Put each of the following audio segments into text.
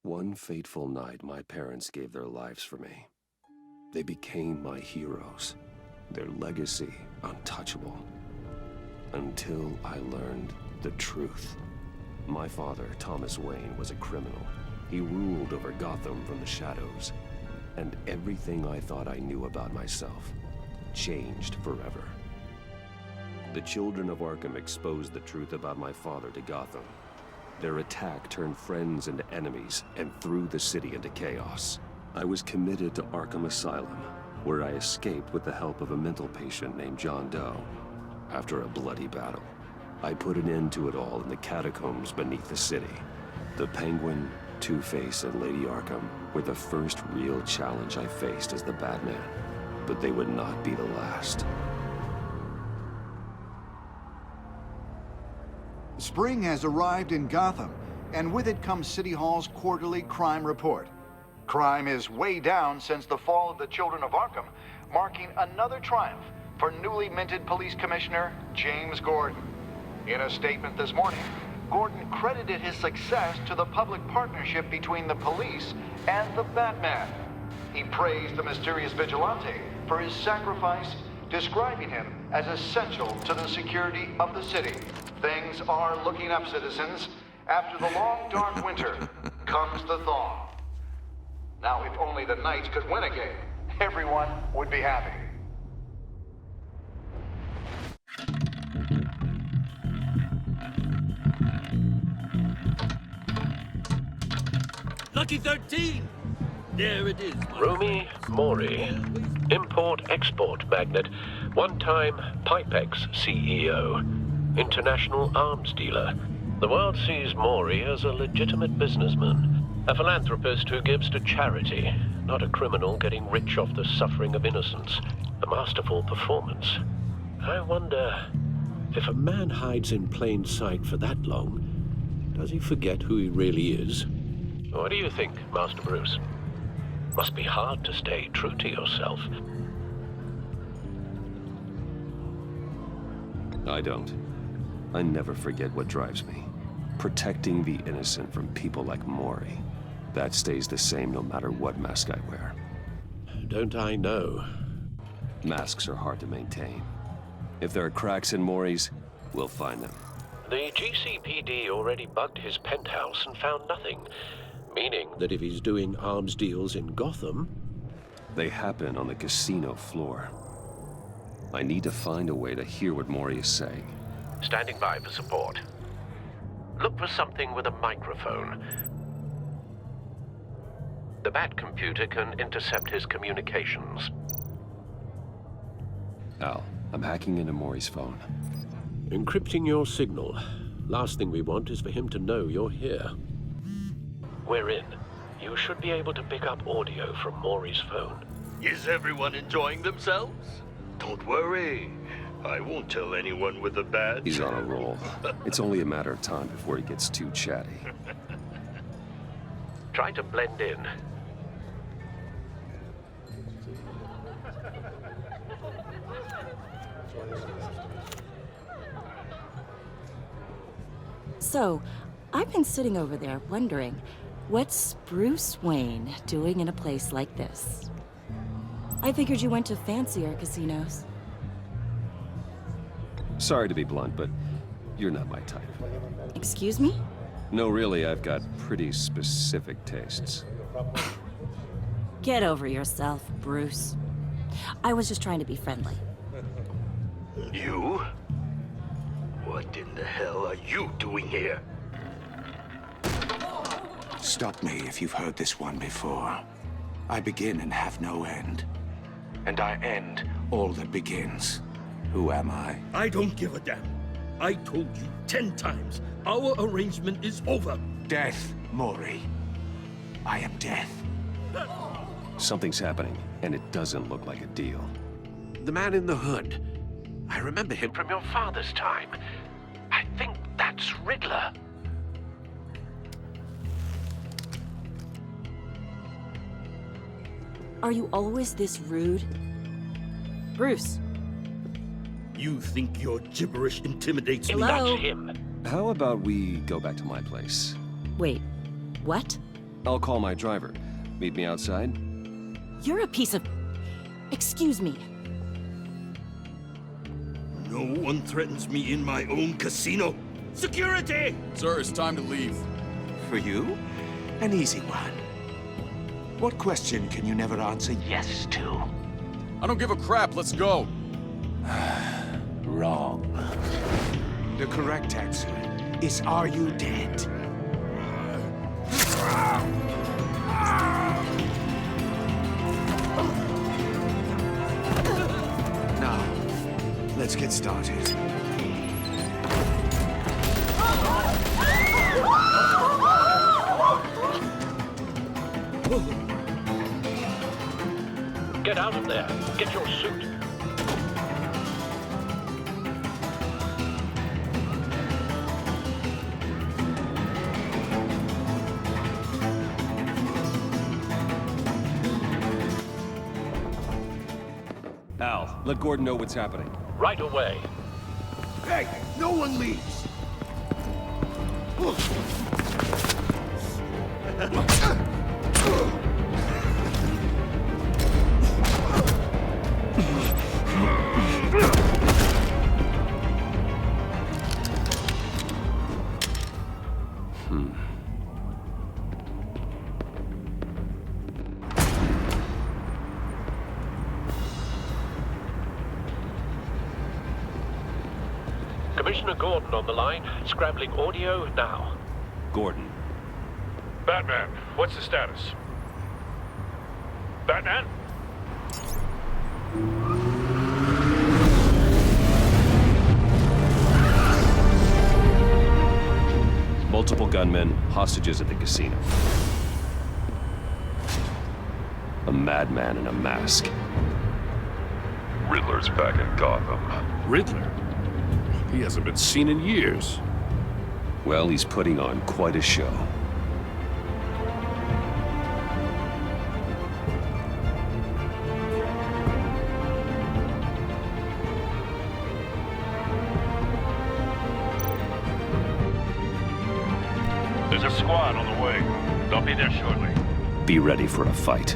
One fateful night, my parents gave their lives for me. They became my heroes, their legacy untouchable. Until I learned the truth. My father, Thomas Wayne, was a criminal. He ruled over Gotham from the shadows. And everything I thought I knew about myself changed forever. The children of Arkham exposed the truth about my father to Gotham. Their attack turned friends into enemies and threw the city into chaos. I was committed to Arkham Asylum, where I escaped with the help of a mental patient named John Doe. After a bloody battle, I put an end to it all in the catacombs beneath the city. The Penguin, Two-Face, and Lady Arkham were the first real challenge I faced as the Batman, but they would not be the last. Spring has arrived in Gotham, and with it comes City Hall's quarterly crime report. Crime is way down since the fall of the Children of Arkham, marking another triumph for newly minted Police Commissioner James Gordon. In a statement this morning, Gordon credited his success to the public partnership between the police and the Batman. He praised the mysterious vigilante for his sacrifice, describing him as essential to the security of the city. Things are looking up, citizens. After the long, dark winter comes the thaw. Now, if only the Knights could win a game, everyone would be happy. Lucky 13! There it is. Rumi Mori, import-export magnate, one-time Pipex CEO, international arms dealer. The world sees Mori as a legitimate businessman, a philanthropist who gives to charity, not a criminal getting rich off the suffering of innocence. A masterful performance. I wonder, if a man hides in plain sight for that long, does he forget who he really is? What do you think, Master Bruce? Must be hard to stay true to yourself. I don't. I never forget what drives me. Protecting the innocent from people like Mori. That stays the same no matter what mask I wear. Don't I know? Masks are hard to maintain. If there are cracks in Mori's, we'll find them. The GCPD already bugged his penthouse and found nothing. Meaning that if he's doing arms deals in Gotham... They happen on the casino floor. I need to find a way to hear what Mori is saying. Standing by for support. Look for something with a microphone. The Bat computer can intercept his communications. Al, I'm hacking into Mori's phone. Encrypting your signal. Last thing we want is for him to know you're here. We're in. You should be able to pick up audio from Mori's phone. Is everyone enjoying themselves? Don't worry. I won't tell anyone with a badge. He's on a roll. It's only a matter of time before he gets too chatty. Try to blend in. So, I've been sitting over there wondering, what's Bruce Wayne doing in a place like this? I figured you went to fancier casinos. Sorry to be blunt, but you're not my type. Excuse me? No, really, I've got pretty specific tastes. Get over yourself, Bruce. I was just trying to be friendly. You? What in the hell are you doing here? Stop me if you've heard this one before. I begin and have no end. And I end all that begins. Who am I? I don't give a damn. I told you 10 times. Our arrangement is over. Death, Mori. I am death. Something's happening, and it doesn't look like a deal. The man in the hood. I remember him from your father's time. I think that's Riddler. Are you always this rude? Bruce. You think your gibberish intimidates me? Hello? That's him. How about we go back to my place? Wait, what? I'll call my driver. Meet me outside? You're a piece of... Excuse me. No one threatens me in my own casino. Security! Sir, it's time to leave. For you? An easy one. What question can you never answer yes to? I don't give a crap, let's go. Wrong. The correct answer is, are you dead? Now, let's get started. Get out of there. Get your suit. Al, let Gordon know what's happening. Right away. Hey, no one leaves. Commissioner Gordon on the line, scrambling audio now. Gordon. Batman, what's the status? Batman? Multiple gunmen, hostages at the casino. A madman in a mask. Riddler's back in Gotham. Riddler? He hasn't been seen in years. Well, he's putting on quite a show. There's a squad on the way. They'll be there shortly. Be ready for a fight.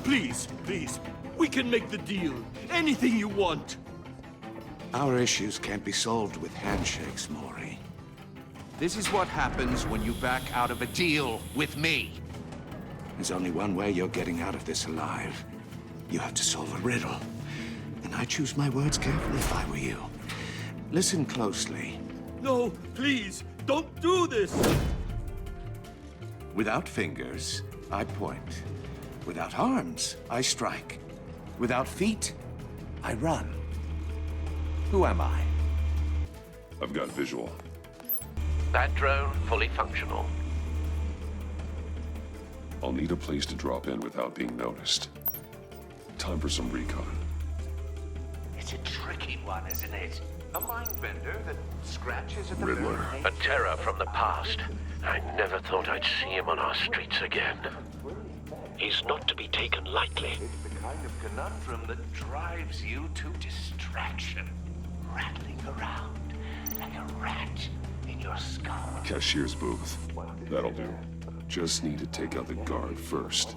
Please, please. We can make the deal. Anything you want. Our issues can't be solved with handshakes, Maury. This is what happens when you back out of a deal with me. There's only one way you're getting out of this alive. You have to solve a riddle. And I choose my words carefully if I were you. Listen closely. No, please, don't do this. Without fingers, I point. Without arms, I strike. Without feet, I run. Who am I? I've got visual. That drone fully functional. I'll need a place to drop in without being noticed. Time for some recon. It's a tricky one, isn't it? A mind bender that scratches at the Riddler. A terror from the past. I never thought I'd see him on our streets again. He's not to be taken lightly. It's the kind of conundrum that drives you to distraction. Rattling around like a rat in your skull. Cashier's booth. That'll do. Just need to take out the guard first.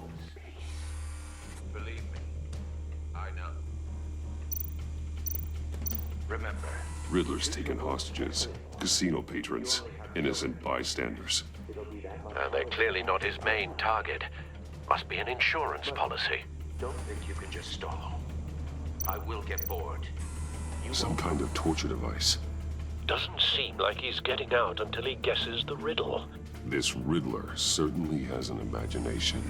Believe me, I know. Remember, Riddler's taken hostages. Casino patrons. Innocent bystanders. They're clearly not his main target. Must be an insurance policy. don't think you can just stall. I will get bored. Some kind of torture device. Doesn't seem like he's getting out until he guesses the riddle. This Riddler certainly has an imagination.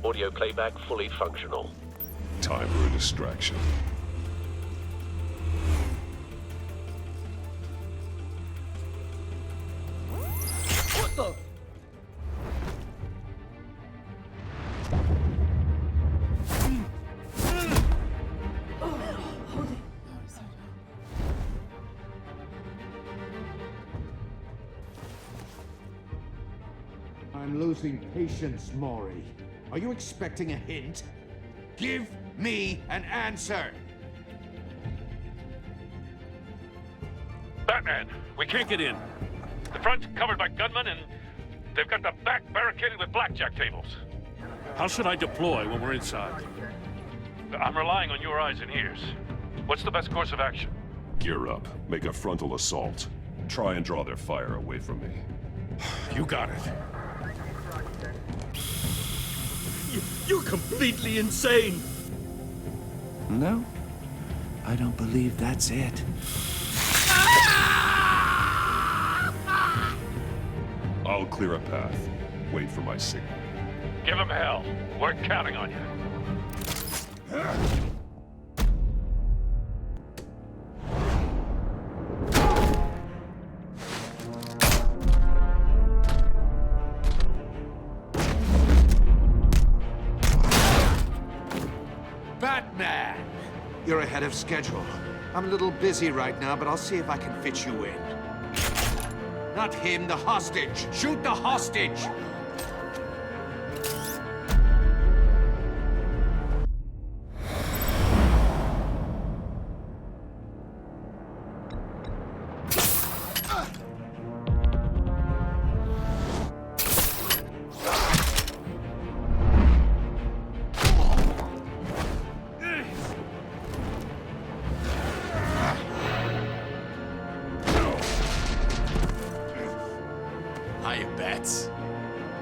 Audio playback fully functional. Time for a distraction. What the? I'm losing patience, Maury. Are you expecting a hint? Give me an answer! Batman, we can't get in. The front's covered by gunmen, and they've got the back barricaded with blackjack tables. How should I deploy when we're inside? I'm relying on your eyes and ears. What's the best course of action? Gear up. Make a frontal assault. Try and draw their fire away from me. You got it. You're completely insane! No, I don't believe that's it. I'll clear a path. Wait for my signal. Give him hell. We're counting on you. Batman! You're ahead of schedule. I'm a little busy right now, but I'll see if I can fit you in. Not him, the hostage! Shoot the hostage!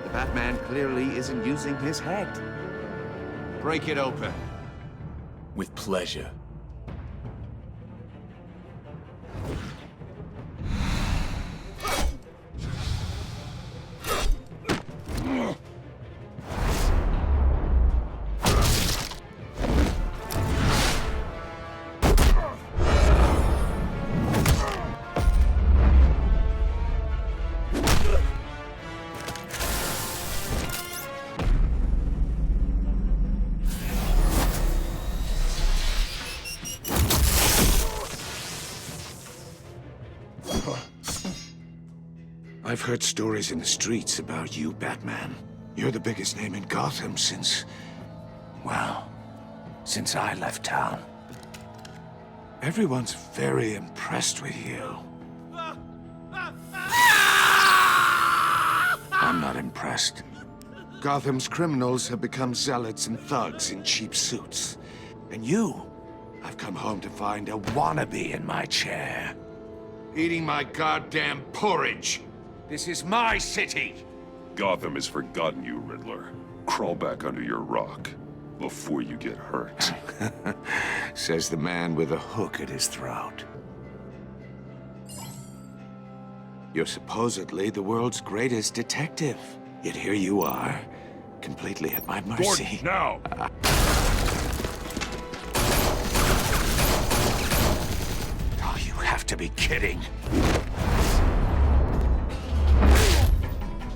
The Batman clearly isn't using his head. Break it open. With pleasure. I've heard stories in the streets about you, Batman. You're the biggest name in Gotham since... well, since I left town. Everyone's very impressed with you. I'm not impressed. Gotham's criminals have become zealots and thugs in cheap suits. And you, I've come home to find a wannabe in my chair. Eating my goddamn porridge. This is my city! Gotham has forgotten you, Riddler. Crawl back under your rock before you get hurt. Says the man with a hook at his throat. You're supposedly the world's greatest detective. Yet here you are, completely at my mercy. Gordon, now! Oh, you have to be kidding.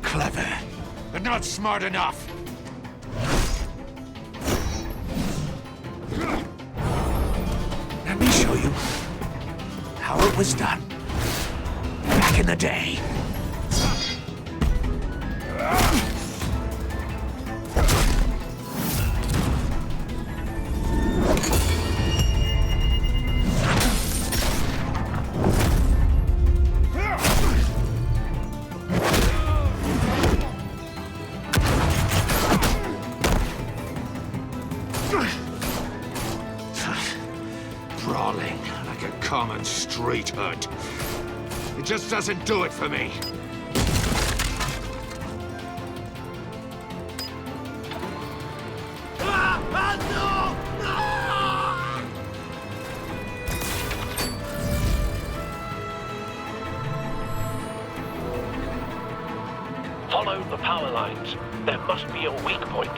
Clever, but not smart enough. Let me show you how it was done back in the day. Brawling like a common street hood. It just doesn't do it for me. Follow the power lines. There must be a weak point.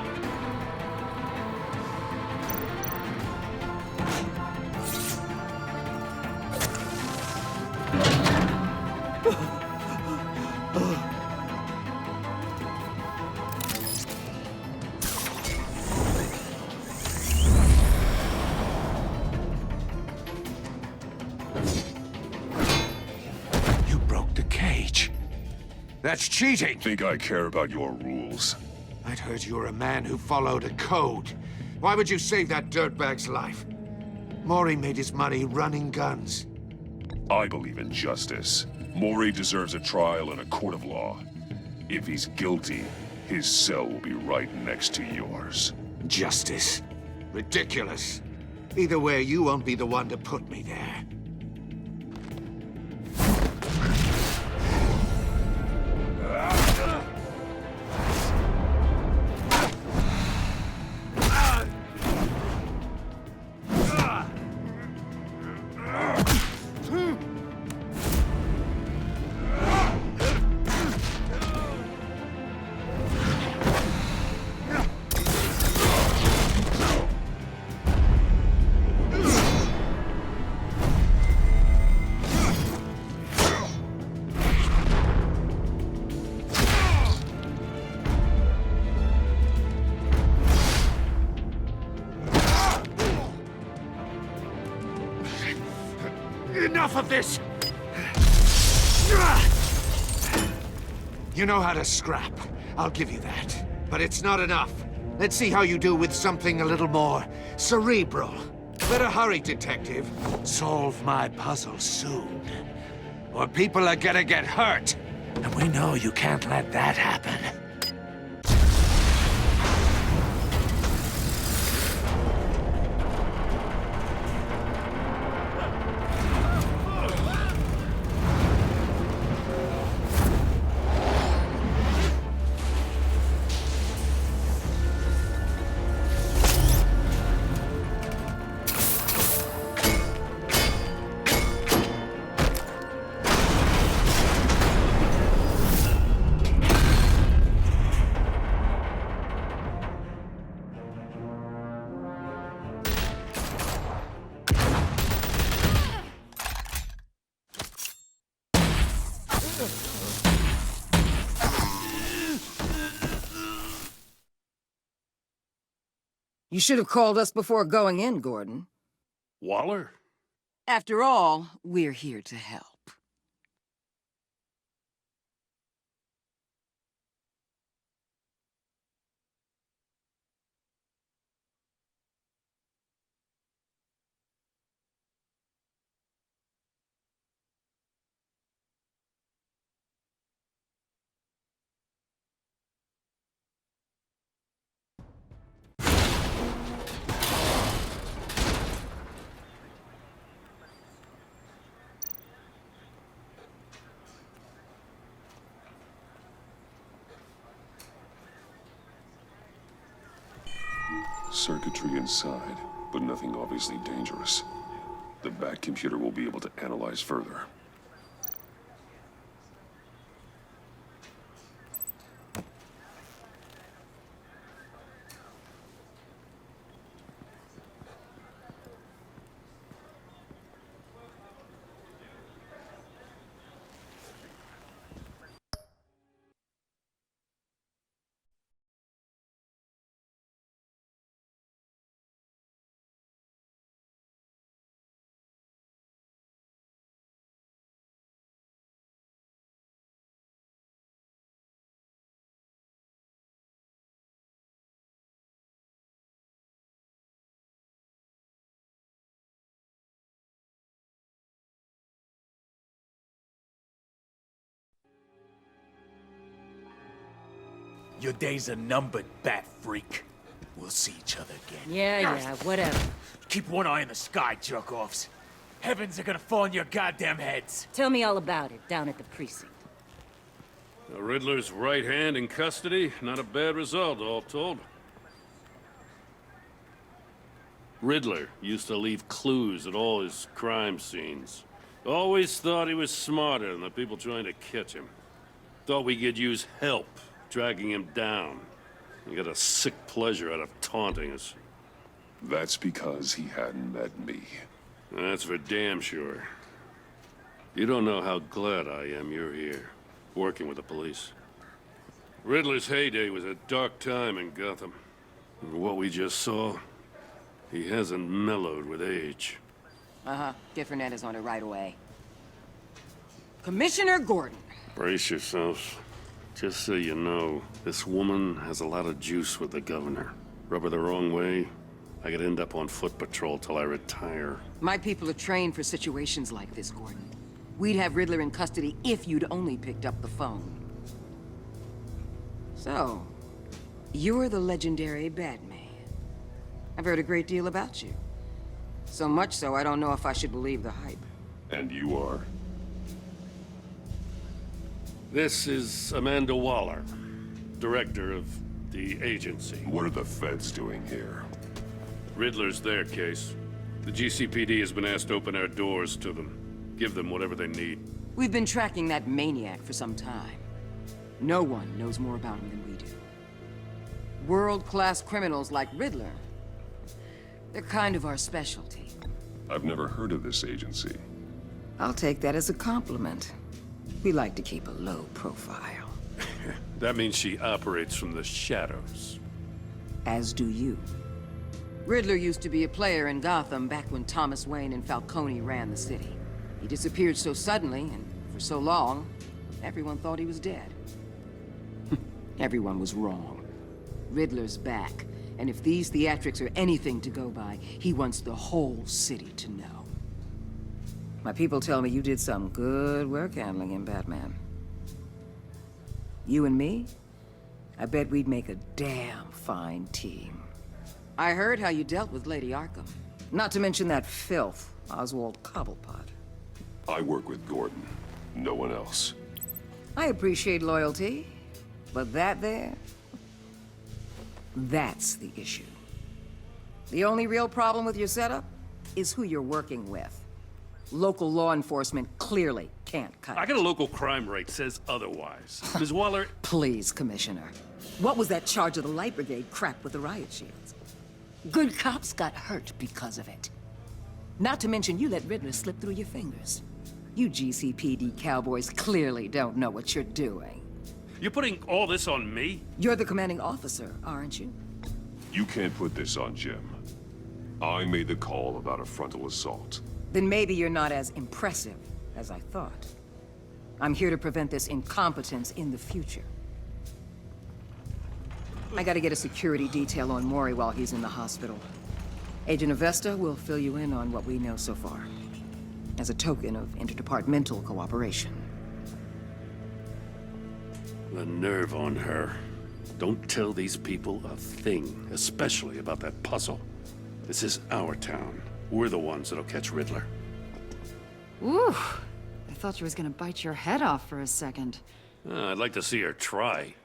That's cheating! Think I care about your rules? I'd heard you were a man who followed a code. Why would you save that dirtbag's life? Mori made his money running guns. I believe in justice. Mori deserves a trial in a court of law. If he's guilty, his cell will be right next to yours. Justice. Ridiculous. Either way, you won't be the one to put me there. Enough of this! You know how to scrap. I'll give you that. But it's not enough. Let's see how you do with something a little more cerebral. Better hurry, detective. Solve my puzzle soon. Or people are gonna get hurt. And we know you can't let that happen. You should have called us before going in, Gordon. Waller? After all, we're here to help. Circuitry inside, but nothing obviously dangerous. The back computer will be able to analyze further. Your days are numbered, bat freak. We'll see each other again. Yeah, whatever. Keep one eye in the sky, jerk-offs. Heavens are gonna fall on your goddamn heads. Tell me all about it down at the precinct. The Riddler's right hand in custody. Not a bad result, all told. Riddler used to leave clues at all his crime scenes. Always thought he was smarter than the people trying to catch him. Thought we could use help tracking him down. He got a sick pleasure out of taunting us. That's because he hadn't met me. That's for damn sure. You don't know how glad I am you're here, working with the police. Riddler's heyday was a dark time in Gotham. And what we just saw, he hasn't mellowed with age. Uh-huh. Get Fernandez on it right away. Commissioner Gordon. Brace yourselves. Just so you know, this woman has a lot of juice with the governor. Rub her the wrong way, I could end up on foot patrol till I retire. My people are trained for situations like this, Gordon. We'd have Riddler in custody if you'd only picked up the phone. So, you're the legendary Batman. I've heard a great deal about you. So much so, I don't know if I should believe the hype. And you are? This is Amanda Waller, director of the agency. What are the feds doing here? Riddler's their case. The GCPD has been asked to open our doors to them. Give them whatever they need. We've been tracking that maniac for some time. No one knows more about him than we do. World-class criminals like Riddler. They're kind of our specialty. I've never heard of this agency. I'll take that as a compliment. We like to keep a low profile. That means she operates from the shadows. As do you. Riddler used to be a player in Gotham back when Thomas Wayne and Falcone ran the city. He disappeared so suddenly, and for so long, everyone thought he was dead. Everyone was wrong. Riddler's back, and if these theatrics are anything to go by, he wants the whole city to know. My people tell me you did some good work handling him, Batman. You and me? I bet we'd make a damn fine team. I heard how you dealt with Lady Arkham. Not to mention that filth, Oswald Cobblepot. I work with Gordon. No one else. I appreciate loyalty, but that there... that's the issue. The only real problem with your setup is who you're working with. Local law enforcement clearly can't cut it. I got a local crime rate says otherwise. Ms. Waller... Please, Commissioner. What was that charge of the Light Brigade crap with the riot shields? Good cops got hurt because of it. Not to mention you let Riddler slip through your fingers. You GCPD cowboys clearly don't know what you're doing. You're putting all this on me? You're the commanding officer, aren't you? You can't put this on Jim. I made the call about a frontal assault. Then maybe you're not as impressive as I thought. I'm here to prevent this incompetence in the future. I gotta get a security detail on Maury while he's in the hospital. Agent Avesta will fill you in on what we know so far, as a token of interdepartmental cooperation. The nerve on her. Don't tell these people a thing, especially about that puzzle. This is our town. We're the ones that'll catch Riddler. Ooh, I thought she was gonna bite your head off for a second. I'd like to see her try.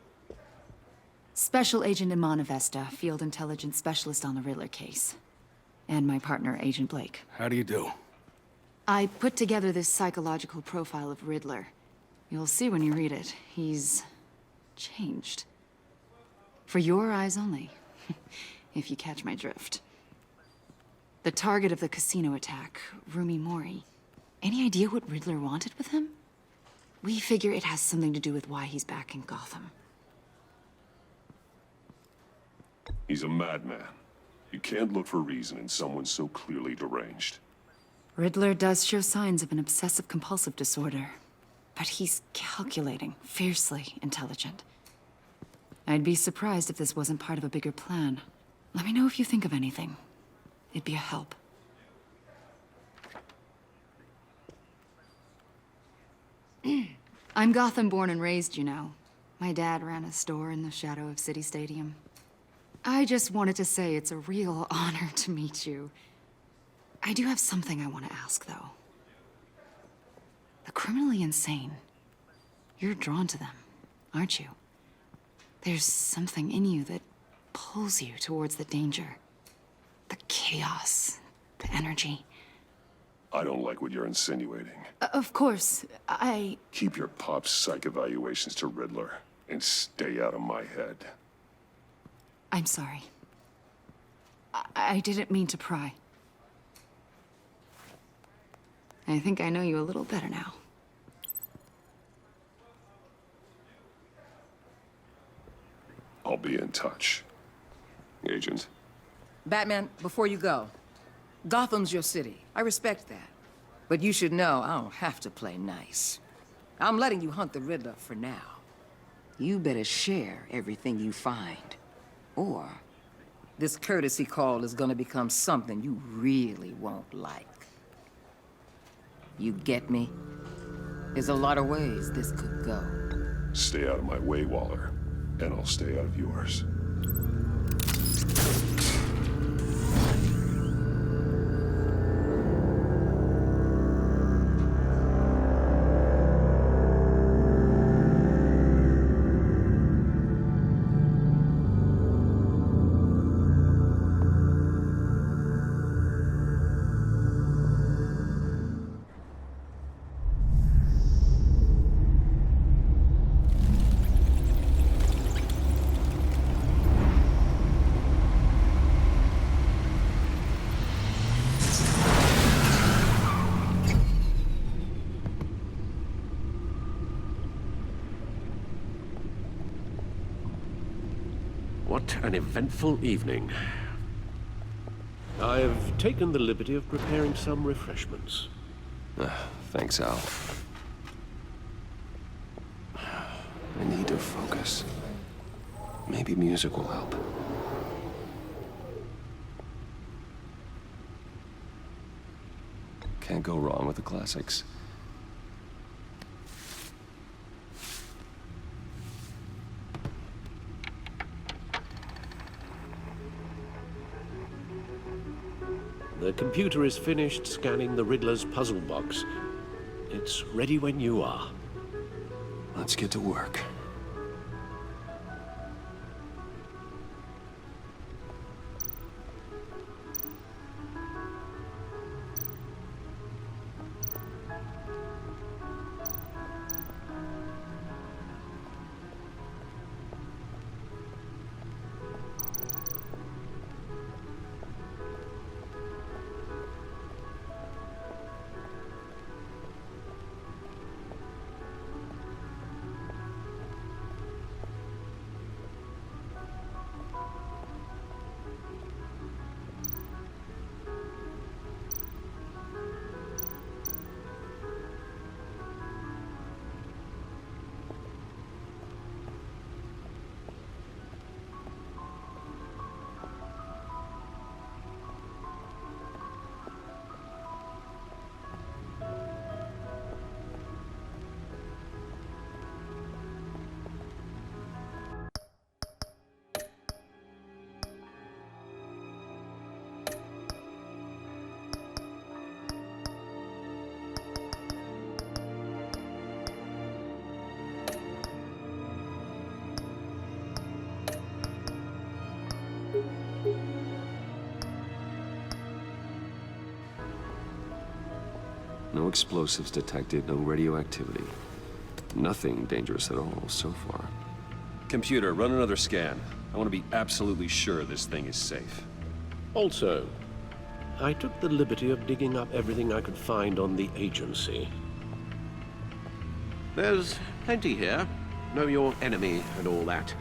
Special Agent Iman Avesta, Field Intelligence Specialist on the Riddler case. And my partner, Agent Blake. How do you do? I put together this psychological profile of Riddler. You'll see when you read it. He's... changed. For your eyes only, if you catch my drift. The target of the casino attack, Rumi Mori. Any idea what Riddler wanted with him? We figure it has something to do with why he's back in Gotham. He's a madman. You can't look for reason in someone so clearly deranged. Riddler does show signs of an obsessive-compulsive disorder. But he's calculating, fiercely intelligent. I'd be surprised if this wasn't part of a bigger plan. Let me know if you think of anything. It'd be a help. I'm Gotham born and raised, you know. My dad ran a store in the shadow of City Stadium. I just wanted to say it's a real honor to meet you. I do have something I want to ask, though. The criminally insane. You're drawn to them, aren't you? There's something in you that pulls you towards the danger. The chaos, the energy. I don't like what you're insinuating. Of course, I... Keep your pop psych evaluations to Riddler and stay out of my head. I'm sorry. I didn't mean to pry. I think I know you a little better now. I'll be in touch. Agent. Batman, before you go, Gotham's your city. I respect that. But you should know I don't have to play nice. I'm letting you hunt the Riddler for now. You better share everything you find. Or this courtesy call is gonna become something you really won't like. You get me? There's a lot of ways this could go. Stay out of my way, Waller, and I'll stay out of yours. What an eventful evening. I've taken the liberty of preparing some refreshments. Thanks, Al. I need to focus. Maybe music will help. Can't go wrong with the classics. The computer is finished scanning the Riddler's puzzle box. It's ready when you are. Let's get to work. No explosives detected, no radioactivity. Nothing dangerous at all so far. Computer, run another scan. I want to be absolutely sure this thing is safe. Also, I took the liberty of digging up everything I could find on the agency. There's plenty here. Know your enemy and all that.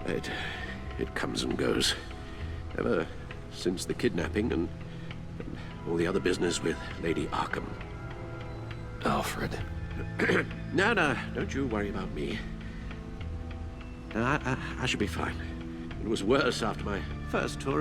It comes and goes. Ever since the kidnapping and all the other business with Lady Arkham. Alfred. No, don't you worry about me. I should be fine. It was worse after my first tour.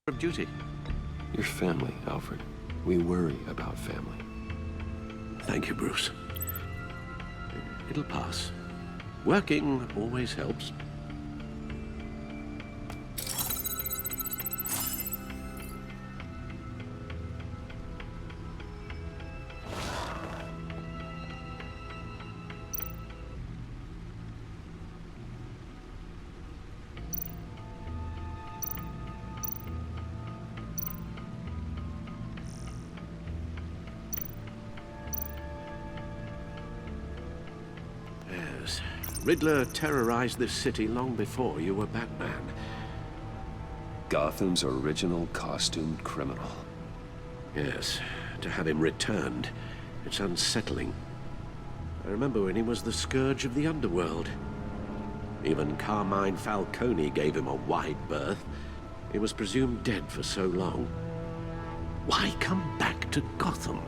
Of duty. Your family, Alfred. We worry about family. Thank you, Bruce. It'll pass. Working always helps. Riddler terrorized this city long before you were Batman. Gotham's original costumed criminal. Yes, to have him returned, it's unsettling. I remember when he was the scourge of the underworld. Even Carmine Falcone gave him a wide berth. He was presumed dead for so long. Why come back to Gotham?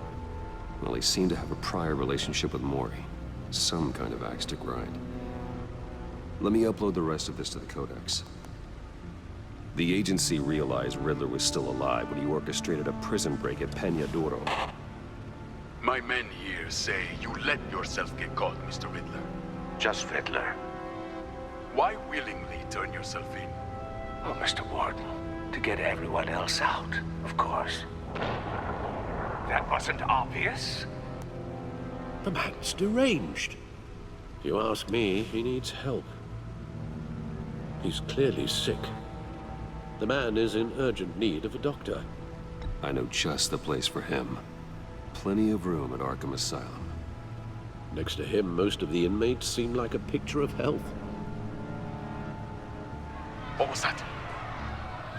Well, he seemed to have a prior relationship with Mori. Some kind of axe to grind. Let me upload the rest of this to the Codex. The agency realized Riddler was still alive when he orchestrated a prison break at Peña Duro. My men here say you let yourself get caught, Mr. Riddler. Just Riddler. Why willingly turn yourself in? Oh, Mr. Warden, to get everyone else out, of course. That wasn't obvious. The man's deranged. If you ask me, he needs help. He's clearly sick. The man is in urgent need of a doctor. I know just the place for him. Plenty of room at Arkham Asylum. Next to him, most of the inmates seem like a picture of health. What was that?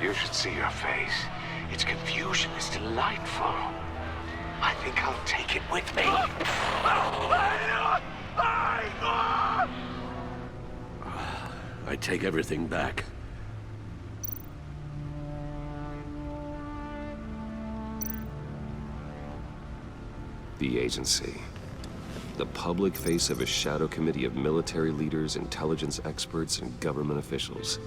You should see your face. Its confusion is delightful. I think I'll take it with me. I take everything back. The agency. The public face of a shadow committee of military leaders, intelligence experts, and government officials.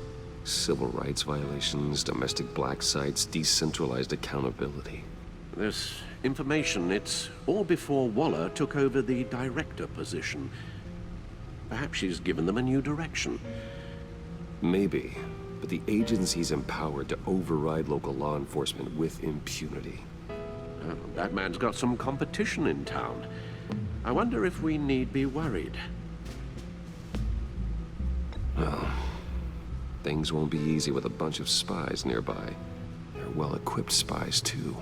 Civil rights violations, domestic black sites, decentralized accountability. This information, it's all before Waller took over the director position. Perhaps she's given them a new direction. Maybe, but the agency's empowered to override local law enforcement with impunity. Batman's got some competition in town. I wonder if we need be worried. Well, things won't be easy with a bunch of spies nearby. They're well-equipped spies, too.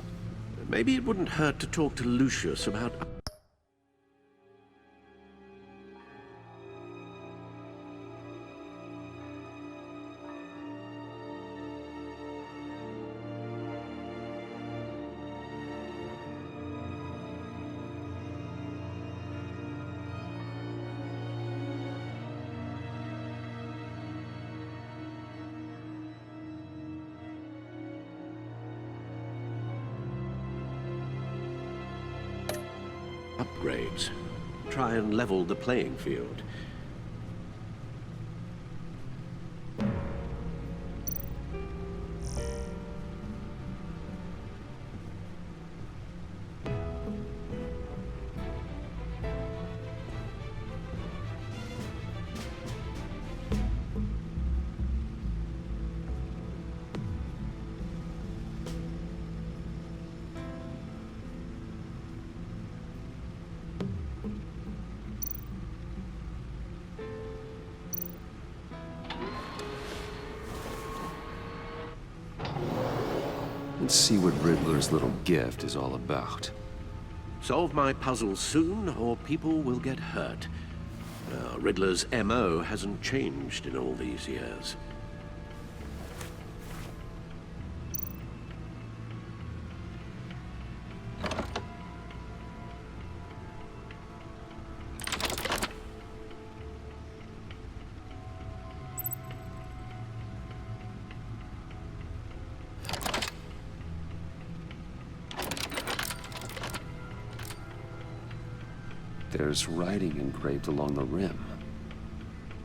Maybe it wouldn't hurt to talk to Lucius about... upgrades. Try and level the playing field. Let's see what Riddler's little gift is all about. Solve my puzzle soon, or people will get hurt. Riddler's MO hasn't changed in all these years. There's writing engraved along the rim.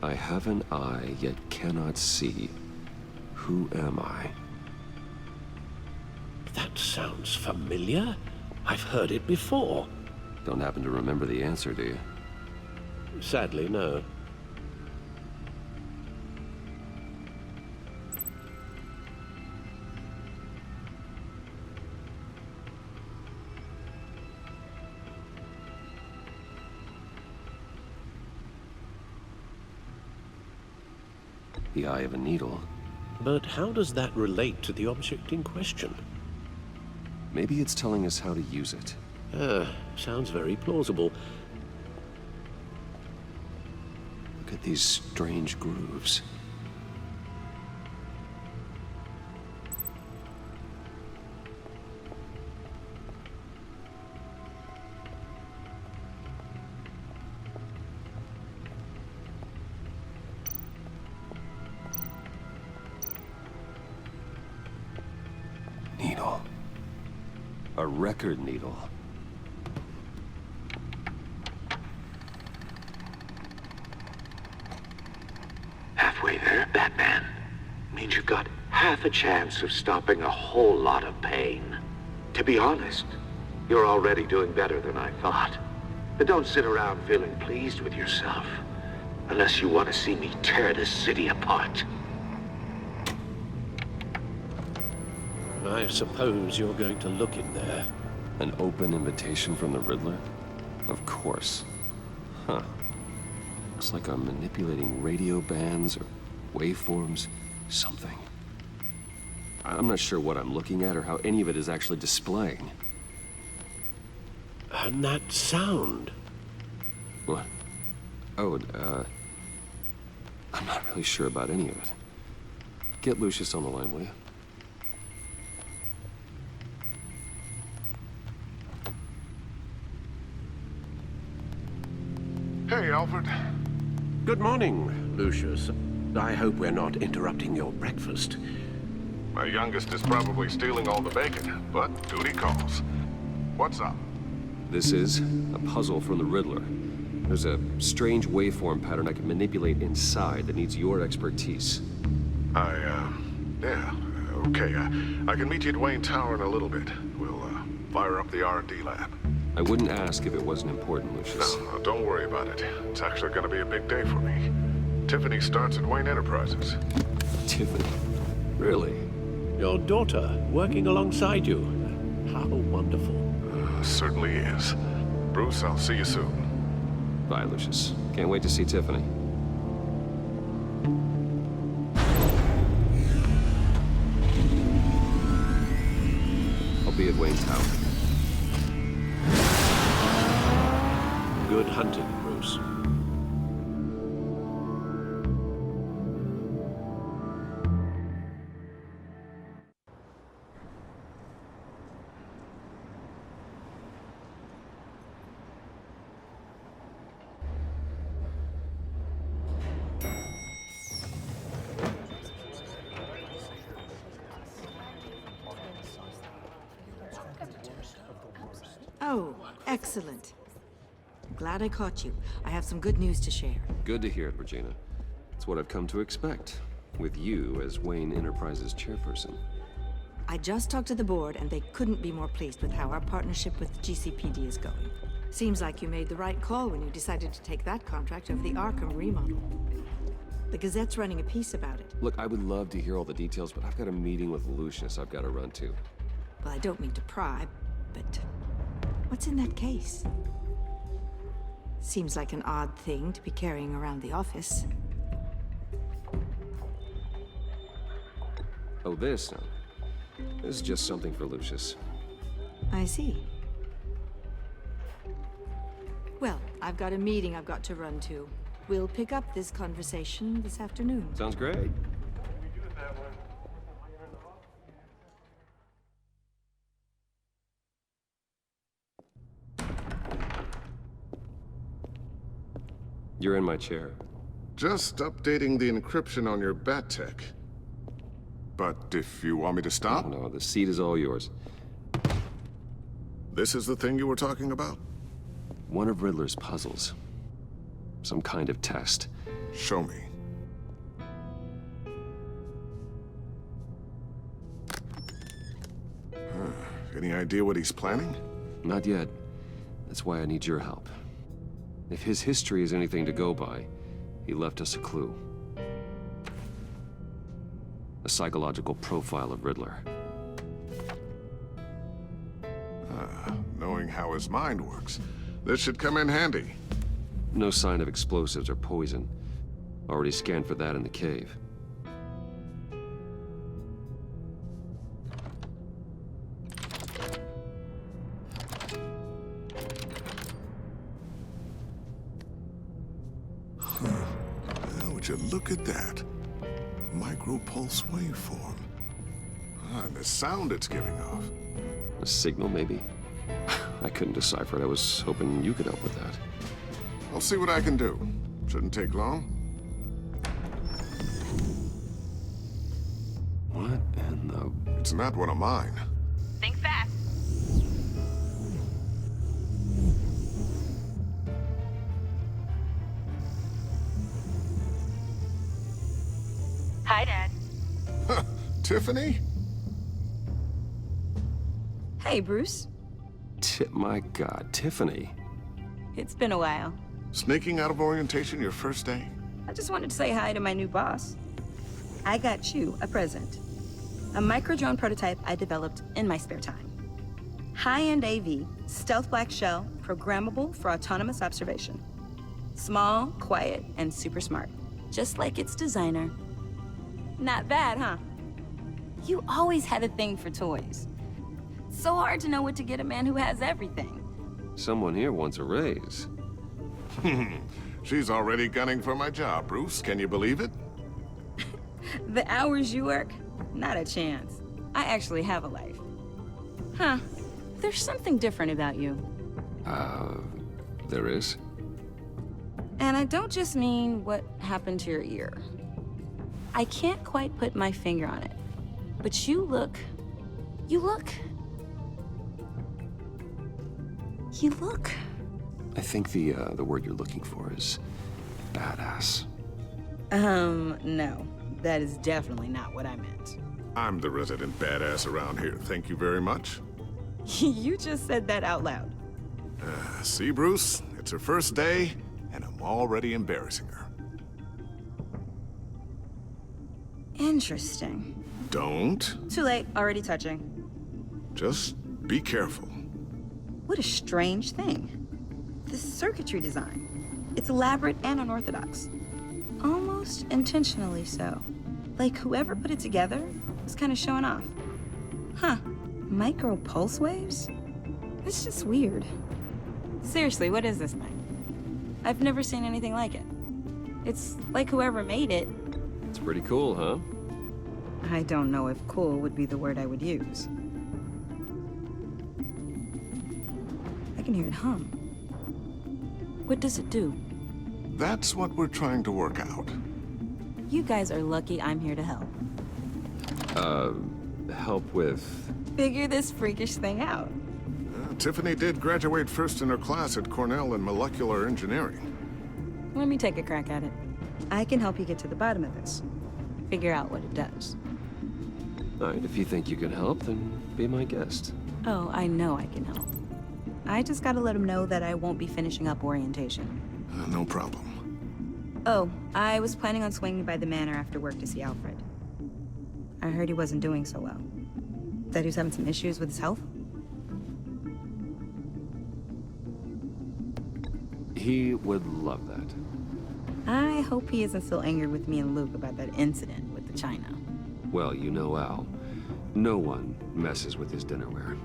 I have an eye, yet cannot see. Who am I? That sounds familiar. I've heard it before. Don't happen to remember the answer, do you? Sadly, no. The eye of a needle. But how does that relate to the object in question? Maybe it's telling us how to use it. Sounds very plausible. Look at these strange grooves. Needle. A record needle. Halfway there, Batman. Means you've got half a chance of stopping a whole lot of pain. To be honest, you're already doing better than I thought. But don't sit around feeling pleased with yourself. Unless you want to see me tear this city apart. I suppose you're going to look in there. An open invitation from the Riddler? Of course. Huh. Looks like I'm manipulating radio bands or waveforms, something. I'm not sure what I'm looking at or how any of it is actually displaying. And that sound? What? Oh, I'm not really sure about any of it. Get Lucius on the line, will you? Hey, Alfred. Good morning, Lucius. I hope we're not interrupting your breakfast. My youngest is probably stealing all the bacon, but duty calls. What's up? This is a puzzle from the Riddler. There's a strange waveform pattern I can manipulate inside that needs your expertise. Yeah, okay. I can meet you at Wayne Tower in a little bit. We'll, fire up the R&D lab. I wouldn't ask if it wasn't important, Lucius. No, don't worry about it. It's actually gonna be a big day for me. Tiffany starts at Wayne Enterprises. Tiffany? Really? Your daughter, working alongside you. How wonderful. Certainly is. Bruce, I'll see you soon. Bye, Lucius. Can't wait to see Tiffany. I'll be at Wayne Tower. Good hunting, Bruce. Oh, excellent. Glad I caught you. I have some good news to share. Good to hear it, Regina. It's what I've come to expect, with you as Wayne Enterprises chairperson. I just talked to the board, and they couldn't be more pleased with how our partnership with GCPD is going. Seems like you made the right call when you decided to take that contract over the Arkham remodel. The Gazette's running a piece about it. Look, I would love to hear all the details, but I've got a meeting with Lucius I've got to run to. Well, I don't mean to pry, but what's in that case? Seems like an odd thing to be carrying around the office. Oh, this? No. This is just something for Lucius. I see. Well, I've got a meeting I've got to run to. We'll pick up this conversation this afternoon. Sounds great. You're in my chair. Just updating the encryption on your bat tech. But if you want me to stop? No, the seat is all yours. This is the thing you were talking about? One of Riddler's puzzles. Some kind of test. Show me. Any idea what he's planning? Not yet. That's why I need your help. If his history is anything to go by, he left us a clue. A psychological profile of Riddler. Knowing how his mind works, this should come in handy. No sign of explosives or poison. Already scanned for that in the cave. Would you look at that? Micro-pulse waveform. And the sound it's giving off. A signal, maybe? I couldn't decipher it. I was hoping you could help with that. I'll see what I can do. Shouldn't take long. What in the... It's not one of mine. Think fast. Hi, Dad. Tiffany? Hey, Bruce. My God, Tiffany. It's been a while. Sneaking out of orientation your first day? I just wanted to say hi to my new boss. I got you a present. A micro-drone prototype I developed in my spare time. High-end AV, stealth black shell, programmable for autonomous observation. Small, quiet, and super smart. Just like its designer. Not bad, huh? You always had a thing for toys. So hard to know what to get a man who has everything. Someone here wants a raise. She's already gunning for my job, Bruce. Can you believe it? The hours you work? Not a chance. I actually have a life. Huh. There's something different about you. There is? And I don't just mean what happened to your ear. I can't quite put my finger on it. But you look... I think the word you're looking for is badass. No. That is definitely not what I meant. I'm the resident badass around here. Thank you very much. You just said that out loud. See, Bruce? It's her first day, and I'm already embarrassing her. Interesting. Don't. Too late. Already touching. Just be careful. What a strange thing. The circuitry design. It's elaborate and unorthodox. Almost intentionally so. Like whoever put it together was kind of showing off. Huh. Micro pulse waves? It's just weird. Seriously, what is this thing? I've never seen anything like it. It's like whoever made it. It's pretty cool, huh? I don't know if cool would be the word I would use. I can hear it hum. What does it do? That's what we're trying to work out. You guys are lucky I'm here to help. Help with... Figure this freakish thing out. Tiffany did graduate first in her class at Cornell in molecular engineering. Let me take a crack at it. I can help you get to the bottom of this. Figure out what it does. All right, if you think you can help, then be my guest. Oh, I know I can help. I just gotta let him know that I won't be finishing up orientation. No problem. Oh, I was planning on swinging by the manor after work to see Alfred. I heard he wasn't doing so well. That he was having some issues with his health? He would love that. I hope he isn't still angry with me and Luke about that incident with the china. Well, you know Al. No one messes with his dinnerware.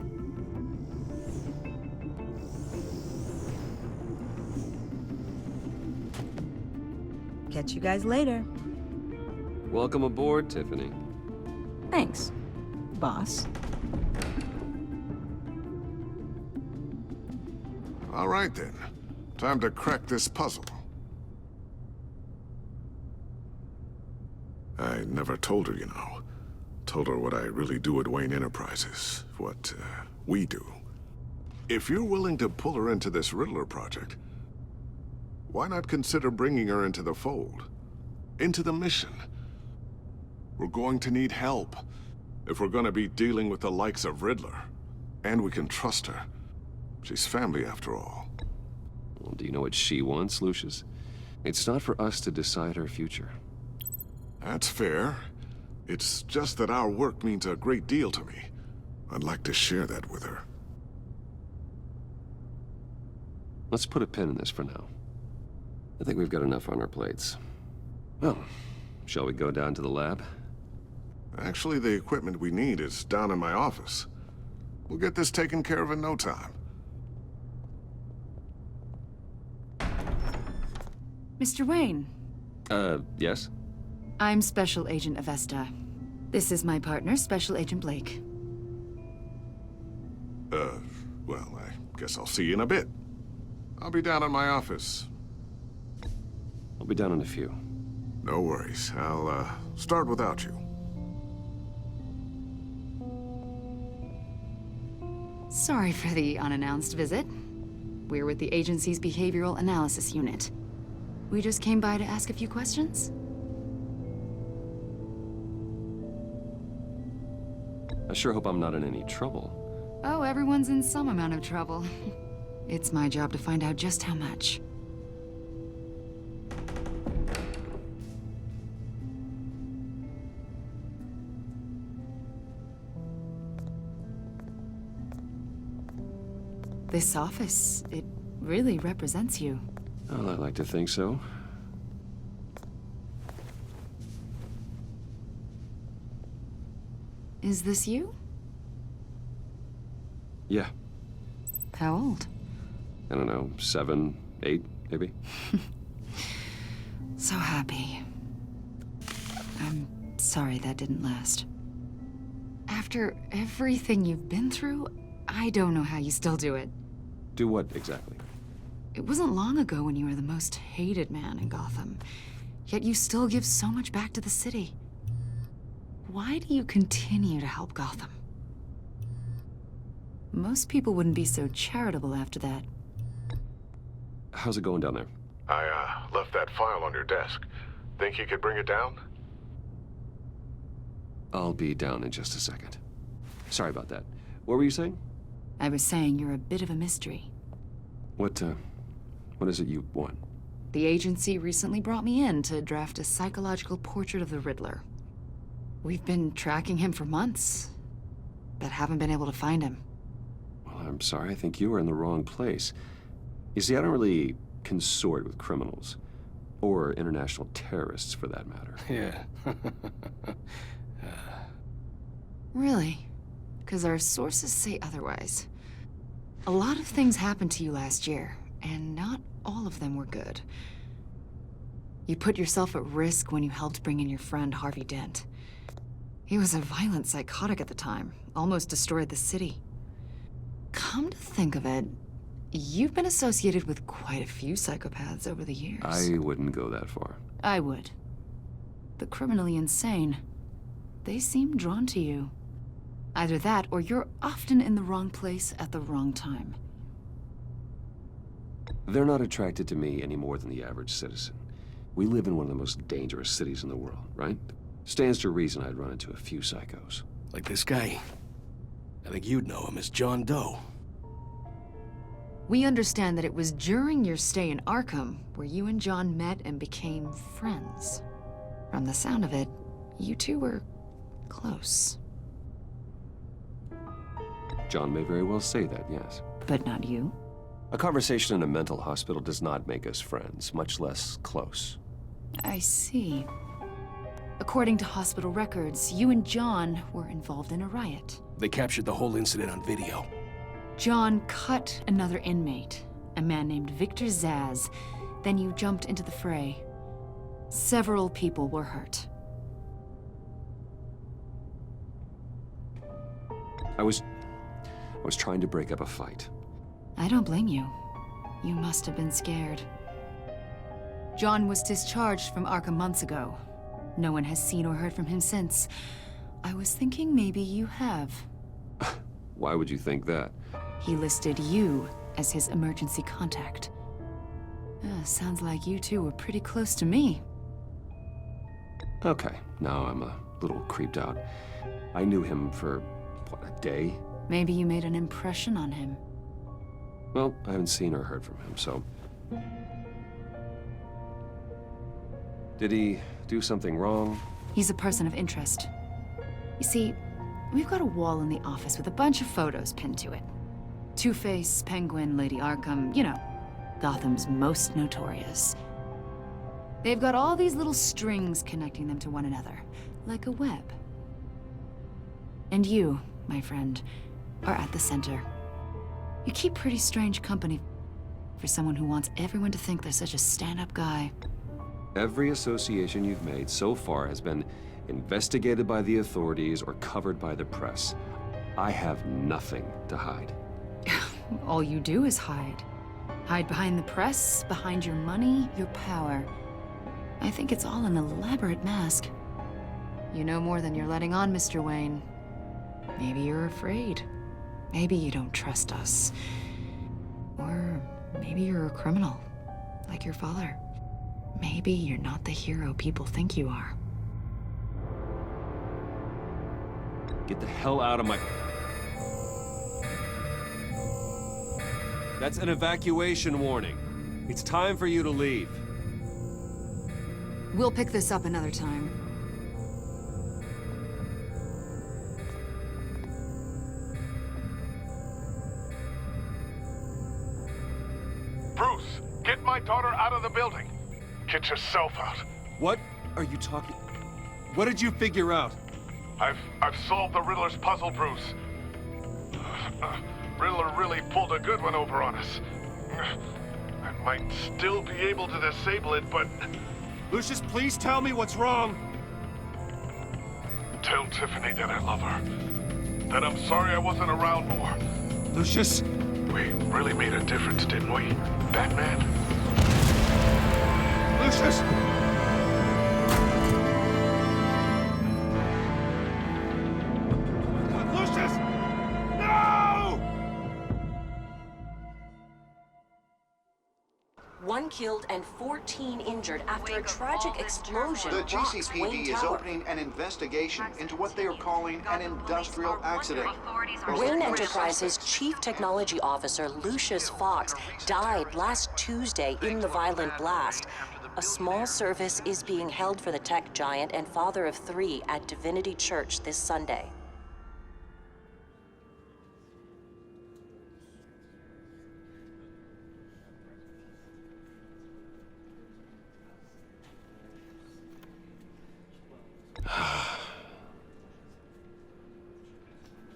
Catch you guys later. Welcome aboard, Tiffany. Thanks, boss. All right, then. Time to crack this puzzle. I never told her, you know. Told her what I really do at Wayne Enterprises. What, we do. If you're willing to pull her into this Riddler project, why not consider bringing her into the fold? Into the mission? We're going to need help if we're going to be dealing with the likes of Riddler. And we can trust her. She's family, after all. Well, Do you know what she wants, Lucius? It's not for us to decide her future. That's fair. It's just that our work means a great deal to me. I'd like to share that with her. Let's put a pin in this for now. I think we've got enough on our plates. Well, shall we go down to the lab? Actually, the equipment we need is down in my office. We'll get this taken care of in no time. Mr. Wayne. Yes? I'm Special Agent Avesta. This is my partner, Special Agent Blake. Well, I guess I'll see you in a bit. I'll be down in my office. I'll be down in a few. No worries. I'll, start without you. Sorry for the unannounced visit. We're with the agency's Behavioral Analysis Unit. We just came by to ask a few questions. I sure hope I'm not in any trouble. Oh, everyone's in some amount of trouble. It's my job to find out just how much. This office, it really represents you. Well, I'd like to think so. Is this you? Yeah. How old? I don't know, 7, 8, maybe? So happy. I'm sorry that didn't last. After everything you've been through, I don't know how you still do it. Do what, exactly? It wasn't long ago when you were the most hated man in Gotham, yet you still give so much back to the city. Why do you continue to help Gotham? Most people wouldn't be so charitable after that. How's it going down there? I, left that file on your desk. Think you could bring it down? I'll be down in just a second. Sorry about that. What were you saying? I was saying you're a bit of a mystery. What is it you want? The agency recently brought me in to draft a psychological portrait of the Riddler. We've been tracking him for months, but haven't been able to find him. Well, I'm sorry. I think you were in the wrong place. You see, I don't really consort with criminals. Or international terrorists, for that matter. Yeah. Really? Because our sources say otherwise. A lot of things happened to you last year, and not all of them were good. You put yourself at risk when you helped bring in your friend Harvey Dent. He was a violent psychotic at the time, almost destroyed the city. Come to think of it, you've been associated with quite a few psychopaths over the years. I wouldn't go that far. I would. The criminally insane, they seem drawn to you. Either that, or you're often in the wrong place at the wrong time. They're not attracted to me any more than the average citizen. We live in one of the most dangerous cities in the world, right? Stands to reason I'd run into a few psychos. Like this guy. I think you'd know him as John Doe. We understand that it was during your stay in Arkham where you and John met and became friends. From the sound of it, you two were close. John may very well say that, yes. But not you? A conversation in a mental hospital does not make us friends, much less close. I see. According to hospital records, you and John were involved in a riot. They captured the whole incident on video. John cut another inmate, a man named Victor Zsasz. Then you jumped into the fray. Several people were hurt. I was trying to break up a fight. I don't blame you. You must have been scared. John was discharged from Arkham months ago. No one has seen or heard from him since. I was thinking maybe you have. Why would you think that? He listed you as his emergency contact. Sounds like you two were pretty close to me. Okay, now I'm a little creeped out. I knew him for, what, a day? Maybe you made an impression on him. Well, I haven't seen or heard from him, so Did he do something wrong? He's a person of interest. You see, we've got a wall in the office with a bunch of photos pinned to it. Two-Face, Penguin, Lady Arkham, you know, Gotham's most notorious. They've got all these little strings connecting them to one another, like a web. And you, my friend, are at the center. You keep pretty strange company for someone who wants everyone to think they're such a stand-up guy. Every association you've made so far has been investigated by the authorities or covered by the press. I have nothing to hide. All you do is hide. Hide behind the press, behind your money, your power. I think it's all an elaborate mask. You know more than you're letting on, Mr. Wayne. Maybe you're afraid. Maybe you don't trust us. Or maybe you're a criminal, like your father. Maybe you're not the hero people think you are. Get the hell out of my... That's an evacuation warning. It's time for you to leave. We'll pick this up another time. Bruce, get my daughter out of the building. Get yourself out. What are you talking... What did you figure out? I've solved the Riddler's puzzle, Bruce. Riddler really pulled a good one over on us. I might still be able to disable it, but... Lucius, please tell me what's wrong. Tell Tiffany that I love her. That I'm sorry I wasn't around more. Lucius? We really made a difference, didn't we, Batman? Lucius! Lucius! No! One killed and 14 injured after a tragic explosion. The rocks GCPD Wayne is Tower. opening an investigation into what they are calling an industrial accident. Wayne Enterprises' Chief Technology Officer, Lucius Fox, died last Tuesday in the violent blast. A small service is being held for the tech giant and father of 3 at Divinity Church this Sunday.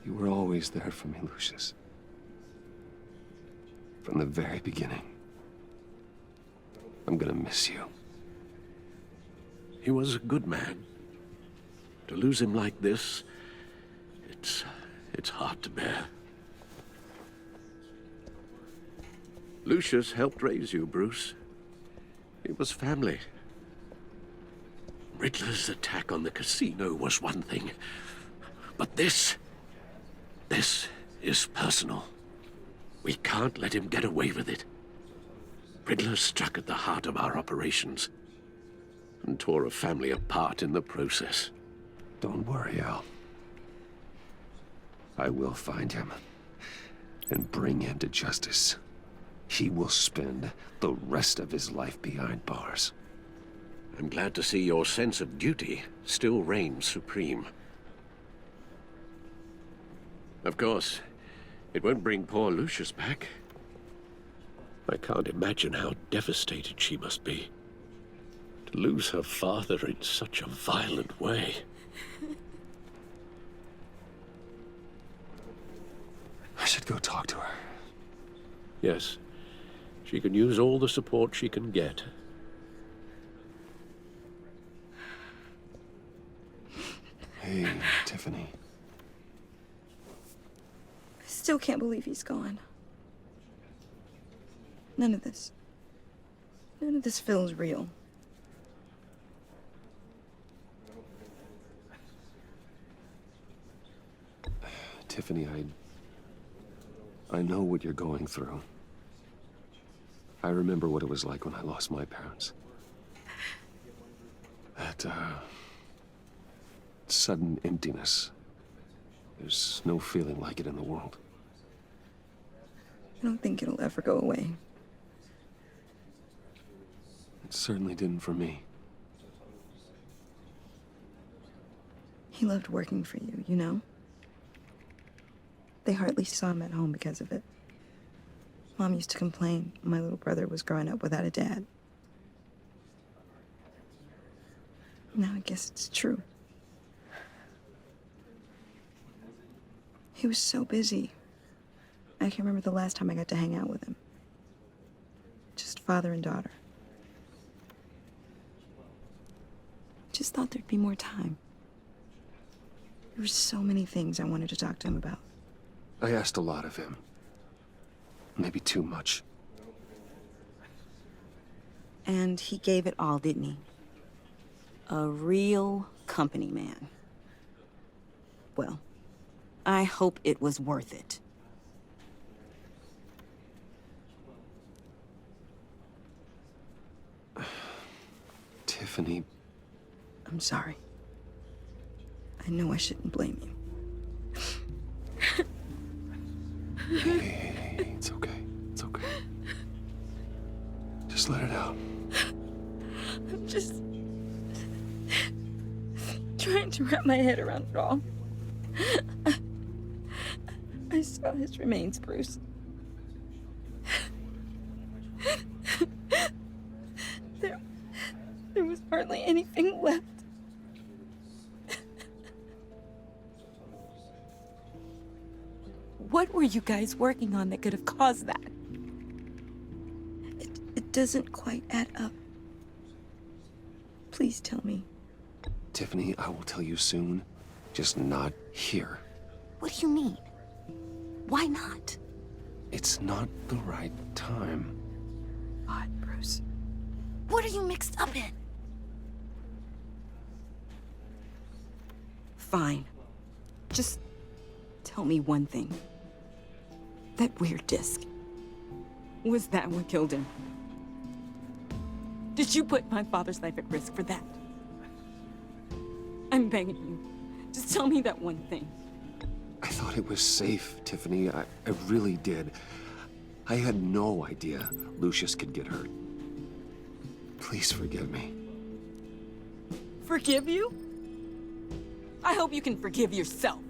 You were always there for me, Lucius. From the very beginning. I'm gonna miss you. He was a good man. To lose him like this, it's hard to bear. Lucius helped raise you, Bruce. It was family. Riddler's attack on the casino was one thing, but this is personal. We can't let him get away with it. Riddler struck at the heart of our operations and tore a family apart in the process. Don't worry, Al. I will find him and bring him to justice. He will spend the rest of his life behind bars. I'm glad to see your sense of duty still reigns supreme. Of course, it won't bring poor Lucius back. I can't imagine how devastated she must be. To lose her father in such a violent way. I should go talk to her. Yes, she can use all the support she can get. Hey, Tiffany. I still can't believe he's gone. None of this feels real. Tiffany, I know what you're going through. I remember what it was like when I lost my parents. That, sudden emptiness. There's no feeling like it in the world. I don't think it'll ever go away. Certainly didn't for me. He loved working for you, you know? They hardly saw him at home because of it. Mom used to complain my little brother was growing up without a dad. Now I guess it's true. He was so busy. I can't remember the last time I got to hang out with him. Just father and daughter. Just thought there'd be more time. There were so many things I wanted to talk to him about. I asked a lot of him. Maybe too much. And he gave it all, didn't he? A real company man. Well, I hope it was worth it. Tiffany. I'm sorry. I know I shouldn't blame you. Hey, it's okay. It's okay. Just let it out. I'm just trying to wrap my head around it all. I saw his remains, Bruce. There was hardly anything left. What were you guys working on that could have caused that? It doesn't quite add up. Please tell me. Tiffany, I will tell you soon. Just not here. What do you mean? Why not? It's not the right time. God, Bruce. What are you mixed up in? Fine. Just tell me one thing. That weird disc. Was that what killed him? Did you put my father's life at risk for that? I'm begging you. Just tell me that one thing. I thought it was safe, Tiffany. I really did. I had no idea Lucius could get hurt. Please forgive me. Forgive you? I hope you can forgive yourself.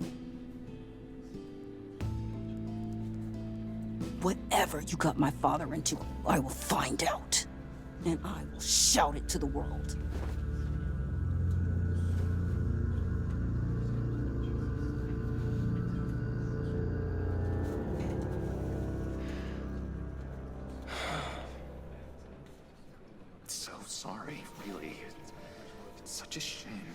Whatever you got my father into, I will find out. And I will shout it to the world. So sorry, really. It's such a shame.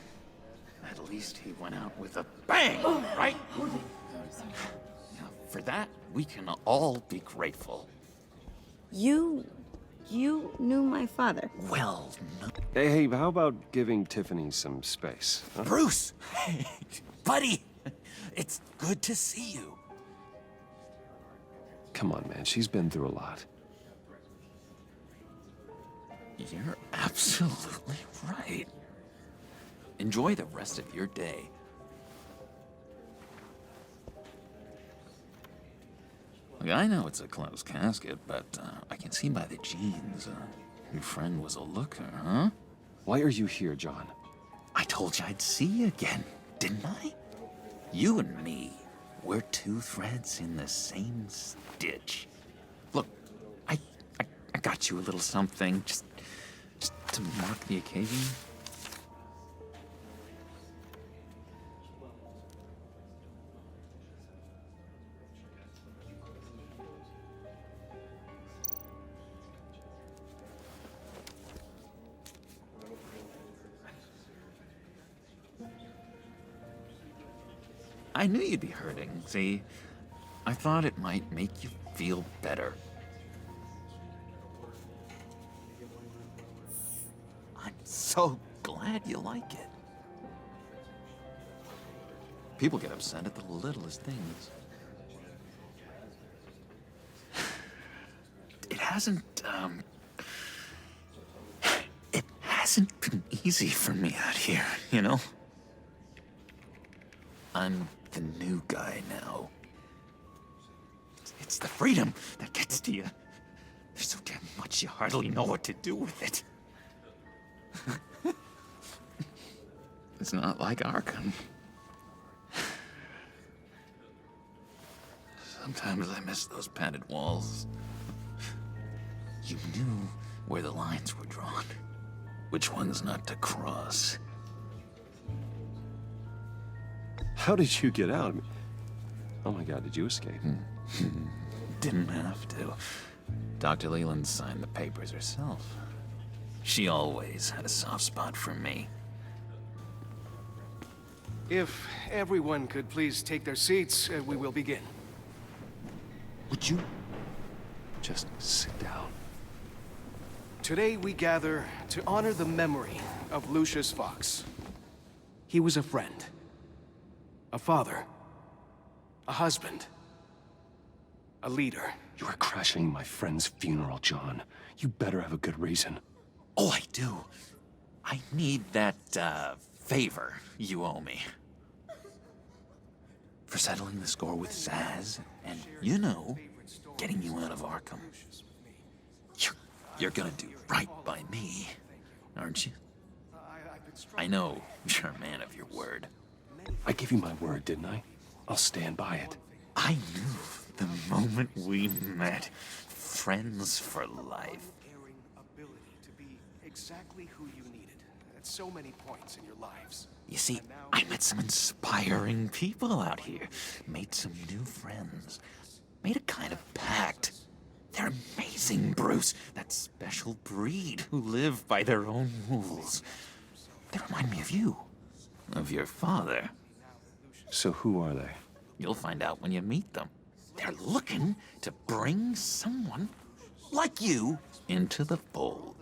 At least he went out with a bang, right? Now, for that, we can all be grateful. You knew my father. Well, no. Hey, how about giving Tiffany some space? Huh? Bruce! Buddy! It's good to see you. Come on, man. She's been through a lot. You're absolutely right. Enjoy the rest of your day. Look, I know it's a closed casket, but I can see by the jeans, your friend was a looker, huh? Why are you here, John? I told you I'd see you again, didn't I? You and me, we're two threads in the same stitch. Look, I got you a little something, just to mark the occasion. I knew you'd be hurting, see? I thought it might make you feel better. I'm so glad you like it. People get upset at the littlest things. It hasn't been easy for me out here, you know? I'm the new guy now. It's the freedom that gets to you. There's so damn much you hardly know what to do with it. It's not like Arkham. Sometimes I miss those padded walls. You knew where the lines were drawn, which ones not to cross. How did you get out? Oh my God, did you escape? Didn't have to. Dr. Leland signed the papers herself. She always had a soft spot for me. If everyone could please take their seats, we will begin. Would you just sit down? Today we gather to honor the memory of Lucius Fox. He was a friend, a father, a husband, a leader. You are crashing my friend's funeral, John. You better have a good reason. Oh, I do. I need that, favor you owe me. For settling the score with Zaz, and, you know, getting you out of Arkham. You're gonna do right by me, aren't you? I know you're a man of your word. I gave you my word, didn't I? I'll stand by it. I knew the moment we met. Friends for life. Ability to be exactly who you needed at so many points in your lives. You see, I met some inspiring people out here. Made some new friends. Made a kind of pact. They're amazing, Bruce. That special breed who live by their own rules. They remind me of you. Of your father. So who are they? You'll find out when you meet them. They're looking to bring someone like you into the fold.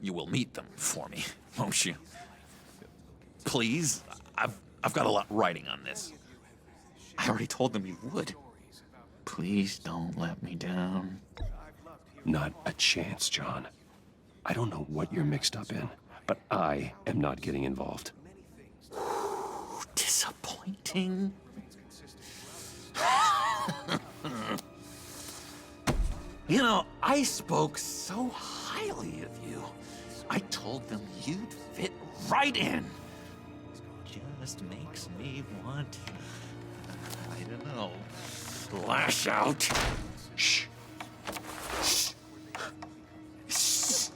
You will meet them for me, won't you? Please? I've got a lot writing on this. I already told them you would. Please don't let me down. Not a chance, John. I don't know what you're mixed up in, but I am not getting involved. Disappointing. You know, I spoke so highly of you. I told them you'd fit right in. Just makes me want, I don't know, lash out. Shh. Shh. Shh.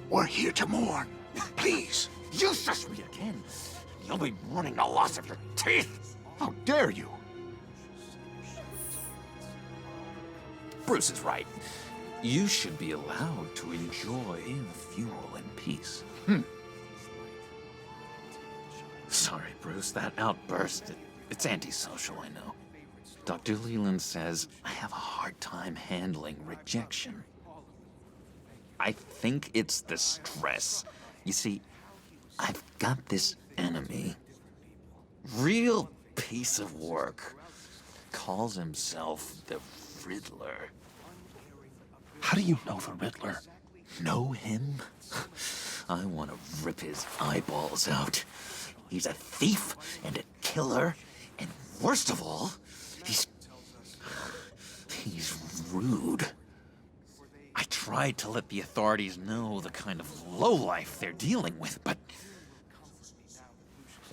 We're here to mourn. Please. You shush me again. You'll be mourning the loss of your teeth. How dare you? Bruce is right. You should be allowed to enjoy the funeral in peace. Sorry, Bruce, that outburst, it's antisocial, I know. Dr. Leland says I have a hard time handling rejection. I think it's the stress. You see, I've got this enemy. Real piece of work. Calls himself the Riddler. How do you know the Riddler? Know him? I want to rip his eyeballs out. He's a thief and a killer, and worst of all, he's rude. I tried to let the authorities know the kind of lowlife they're dealing with, but...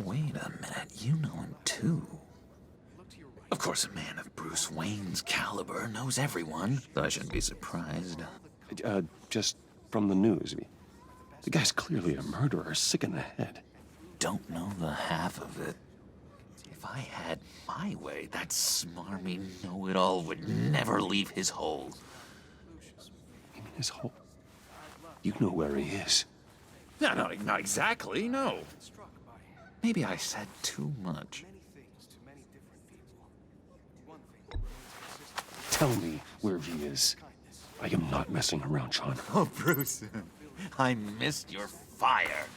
Wait a minute, you know him too. Of course, a man of Bruce Wayne's caliber knows everyone, so I shouldn't be surprised. Just from the news. The guy's clearly a murderer, sick in the head. Don't know the half of it. If I had my way, that smarmy know-it-all would never leave his hole. You mean his hole? You know where he is. No, not exactly, no. Maybe I said too much. Tell me where he is. I am not messing around, John. Oh, Bruce, I missed your fire.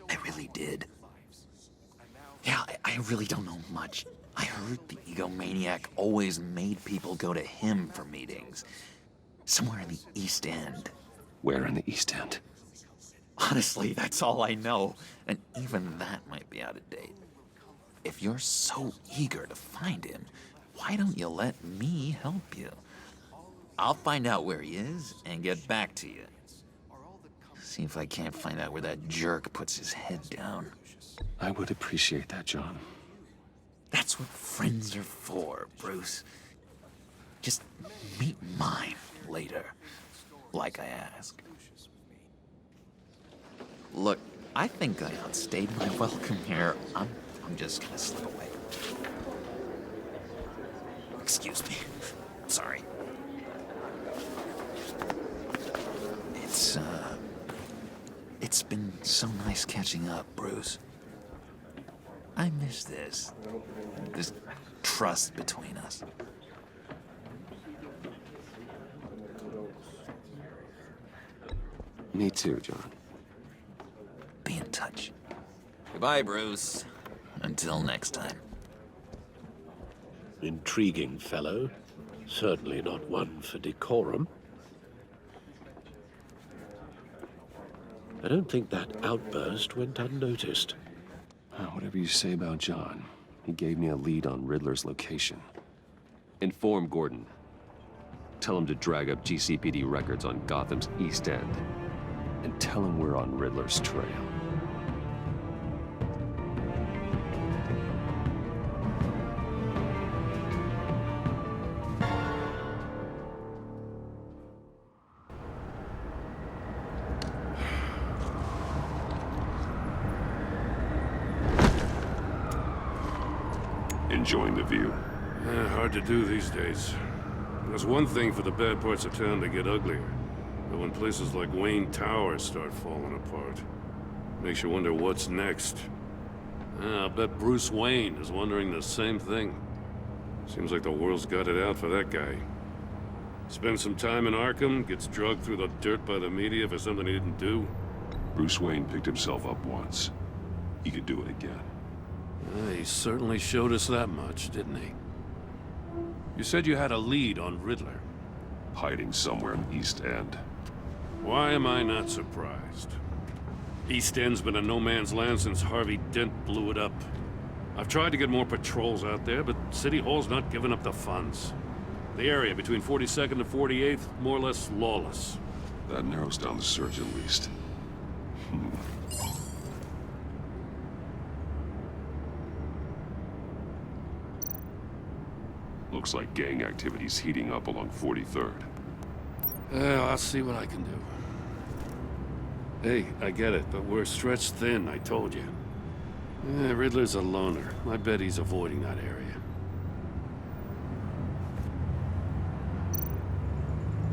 I really did. Yeah, I really don't know much. I heard the egomaniac always made people go to him for meetings. Somewhere in the East End. Where in the East End? Honestly, that's all I know. And even that might be out of date. If you're so eager to find him, Why don't you let me help you? I'll find out where he is and get back to you. See if I can't find out where that jerk puts his head down. I would appreciate that, John. That's what friends are for, Bruce. Just meet mine later, like I asked. Look, I think I outstayed my welcome here. I'm just gonna slip away. Excuse me. Sorry. It's been so nice catching up, Bruce. I miss this trust between us. Me too, John. Be in touch. Goodbye, Bruce. Until next time. Intriguing fellow. Certainly not one for decorum. I don't think that outburst went unnoticed. Whatever you say about John, he gave me a lead on Riddler's location. Inform Gordon. Tell him to drag up GCPD records on Gotham's East End. And tell him we're on Riddler's trail. Enjoying the view? Hard to do these days. There's one thing for the bad parts of town to get uglier. But when places like Wayne Tower start falling apart, makes you wonder what's next. I'll bet Bruce Wayne is wondering the same thing. Seems like the world's got it out for that guy. Spends some time in Arkham, gets drugged through the dirt by the media for something he didn't do. Bruce Wayne picked himself up once. He could do it again. He certainly showed us that much, didn't he? You said you had a lead on Riddler. Hiding somewhere in the East End. Why am I not surprised? East End's been a no-man's land since Harvey Dent blew it up. I've tried to get more patrols out there, but City Hall's not giving up the funds. The area between 42nd and 48th, more or less lawless. That narrows down the search at least. Looks like gang activity's heating up along 43rd. I'll see what I can do. Hey, I get it, but we're stretched thin, I told you. Riddler's a loner. I bet he's avoiding that area.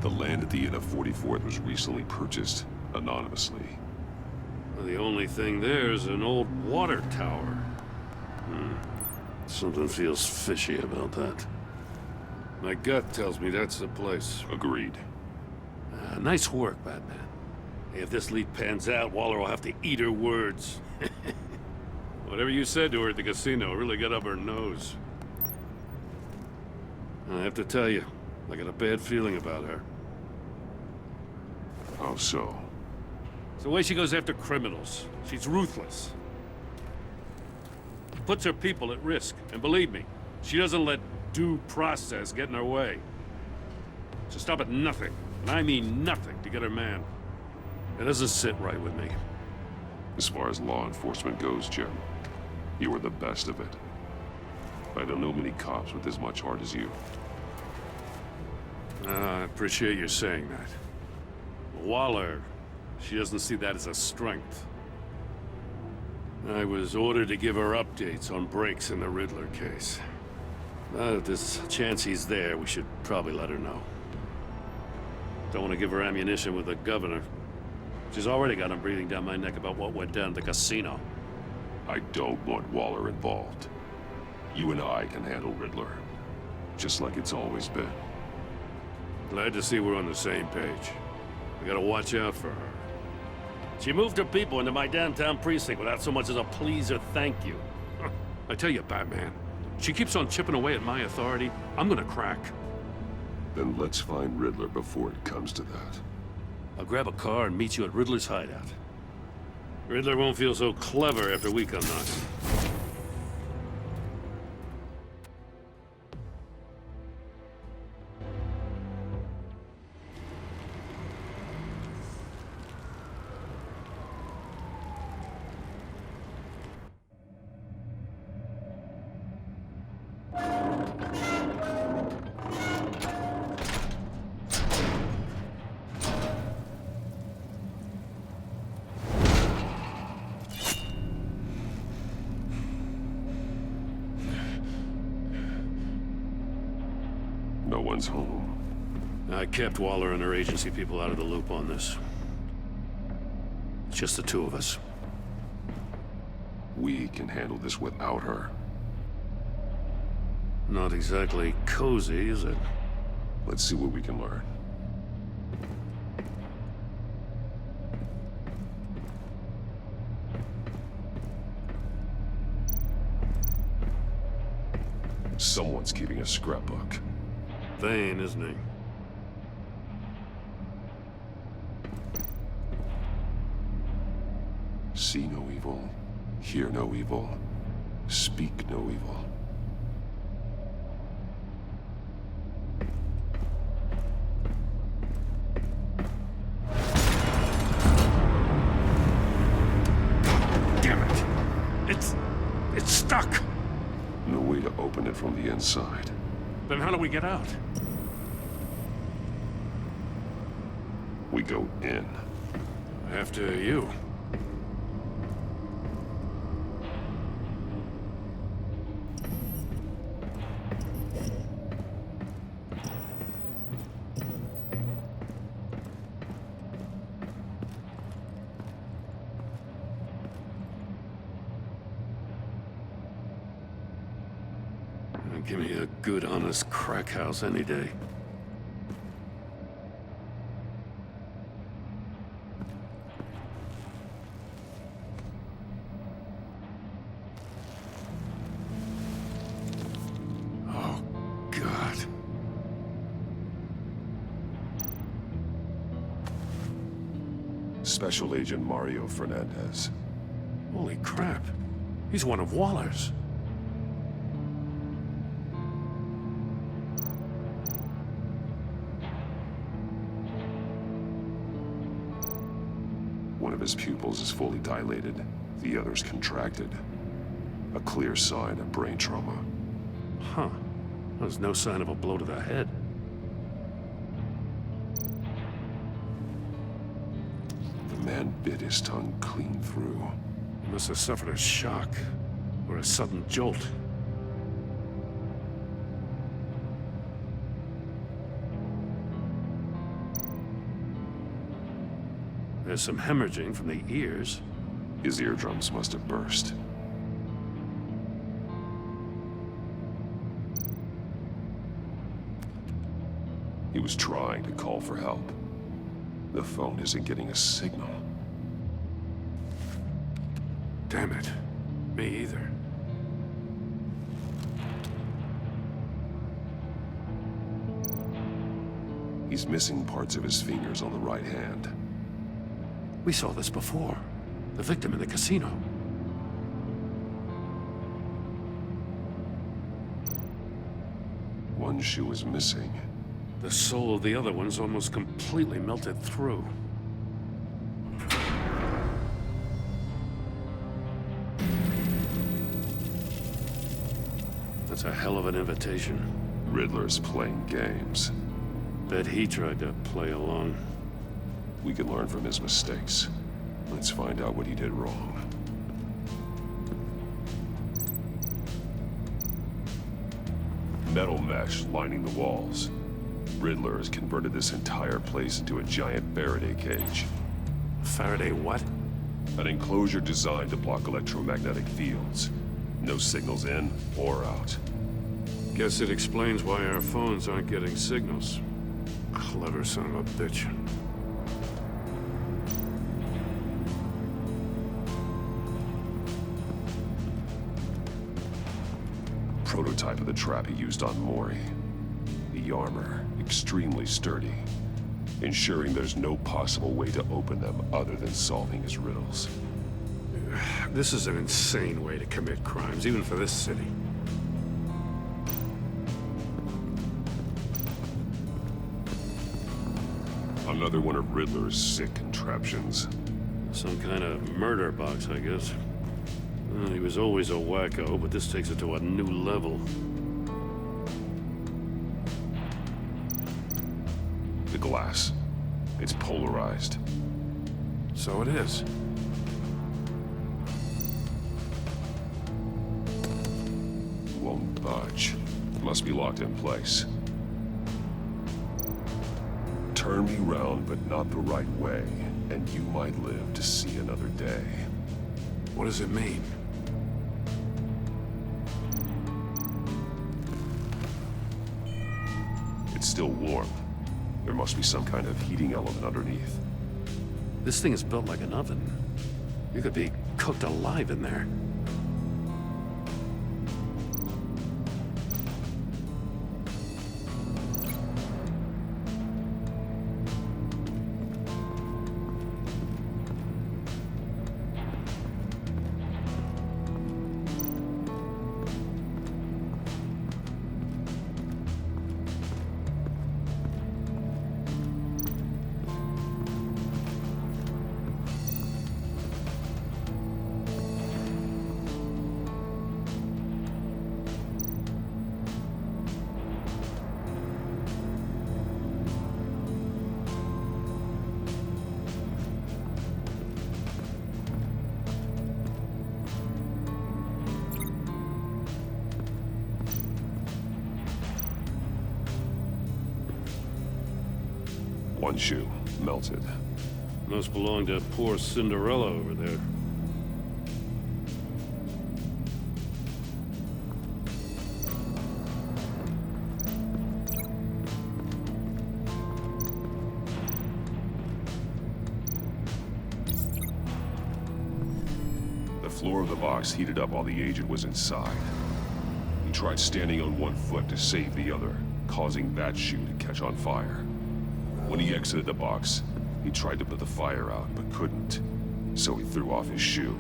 The land at the end of 44th was recently purchased, anonymously. Well, the only thing there is an old water tower. Something feels fishy about that. My gut tells me that's the place. Agreed. Nice work, Batman. Hey, if this lead pans out, Waller will have to eat her words. Whatever you said to her at the casino really got up her nose. I have to tell you, I got a bad feeling about her. How so? It's the way she goes after criminals. She's ruthless. Puts her people at risk, and believe me, she doesn't let due process get in her way. She'll stop at nothing, and I mean nothing, to get her man. It doesn't sit right with me. As far as law enforcement goes, Jim, you were the best of it. I don't know many cops with as much heart as you. I appreciate you saying that. Waller, she doesn't see that as a strength. I was ordered to give her updates on breaks in the Riddler case. If there's a chance he's there, we should probably let her know. Don't want to give her ammunition with the governor. She's already got him breathing down my neck about what went down at the casino. I don't want Waller involved. You and I can handle Riddler, just like it's always been. Glad to see we're on the same page. We gotta watch out for her. She moved her people into my downtown precinct without so much as a please or thank you. I tell you, Batman, she keeps on chipping away at my authority, I'm gonna crack. Then let's find Riddler before it comes to that. I'll grab a car and meet you at Riddler's hideout. Riddler won't feel so clever after we come knocking. everyone's home. I kept Waller and her agency people out of the loop on this. It's just the two of us. We can handle this without her. Not exactly cozy, is it? Let's see what we can learn. Someone's keeping a scrapbook. Vane, isn't he? See no evil, hear no evil, speak no evil. Damn it! It's stuck! No way to open it from the inside. Then how do we get out? We go in. After you. Give me a good, honest crack house any day. Oh, God. Special Agent Mario Fernandez. Holy crap. He's one of Waller's. One of his pupils is fully dilated, the other's contracted. A clear sign of brain trauma. Huh. There's no sign of a blow to the head. The man bit his tongue clean through. He must have suffered a shock, or a sudden jolt. There's some hemorrhaging from the ears. His eardrums must have burst. He was trying to call for help. The phone isn't getting a signal. Damn it. Me either. He's missing parts of his fingers on the right hand. We saw this before. The victim in the casino. One shoe is missing. The sole of the other one's almost completely melted through. That's a hell of an invitation. Riddler's playing games. Bet he tried to play along. We can learn from his mistakes. Let's find out what he did wrong. Metal mesh lining the walls. Riddler has converted this entire place into a giant Faraday cage. Faraday what? An enclosure designed to block electromagnetic fields. No signals in or out. Guess it explains why our phones aren't getting signals. Clever son of a bitch. Prototype of the trap he used on Mori. The armor, extremely sturdy, ensuring there's no possible way to open them other than solving his riddles. This is an insane way to commit crimes, even for this city. Another one of Riddler's sick contraptions. Some kind of murder box, I guess. Well, he was always a wacko, but this takes it to a new level. The glass. It's polarized. So it is. Won't budge. Must be locked in place. Turn me round, but not the right way, and you might live to see another day. What does it mean? It's still warm. There must be some kind of heating element underneath. This thing is built like an oven. You could be cooked alive in there. One shoe, melted. Must belong to poor Cinderella over there. The floor of the box heated up while the agent was inside. He tried standing on one foot to save the other, causing that shoe to catch on fire. When he exited the box, he tried to put the fire out, but couldn't. So he threw off his shoe.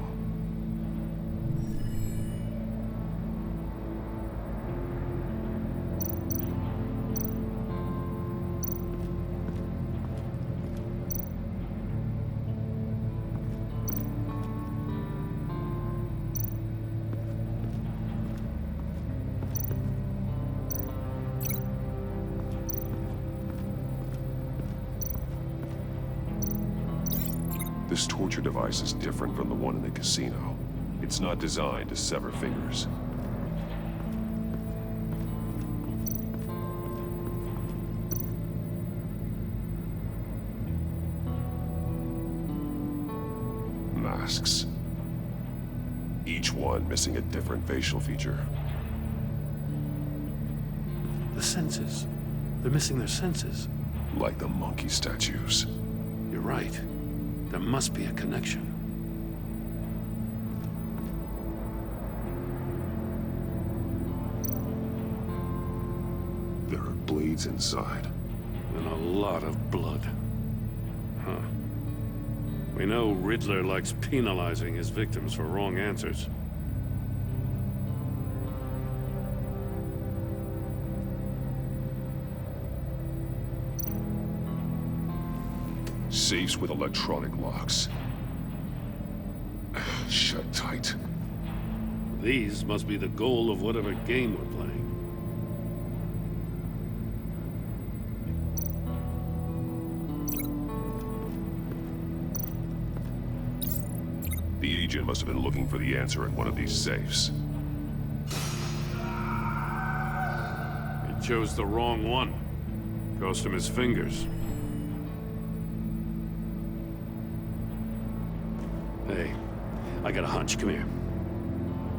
This torture device is different from the one in the casino. It's not designed to sever fingers. Masks. Each one missing a different facial feature. The senses. They're missing their senses. Like the monkey statues. You're right. There must be a connection. There are blades inside. And a lot of blood. Huh. We know Riddler likes penalizing his victims for wrong answers. Safes with electronic locks. Shut tight. These must be the goal of whatever game we're playing. The agent must have been looking for the answer in one of these safes. He chose the wrong one. Cost him his fingers. Hey, I got a hunch. Come here.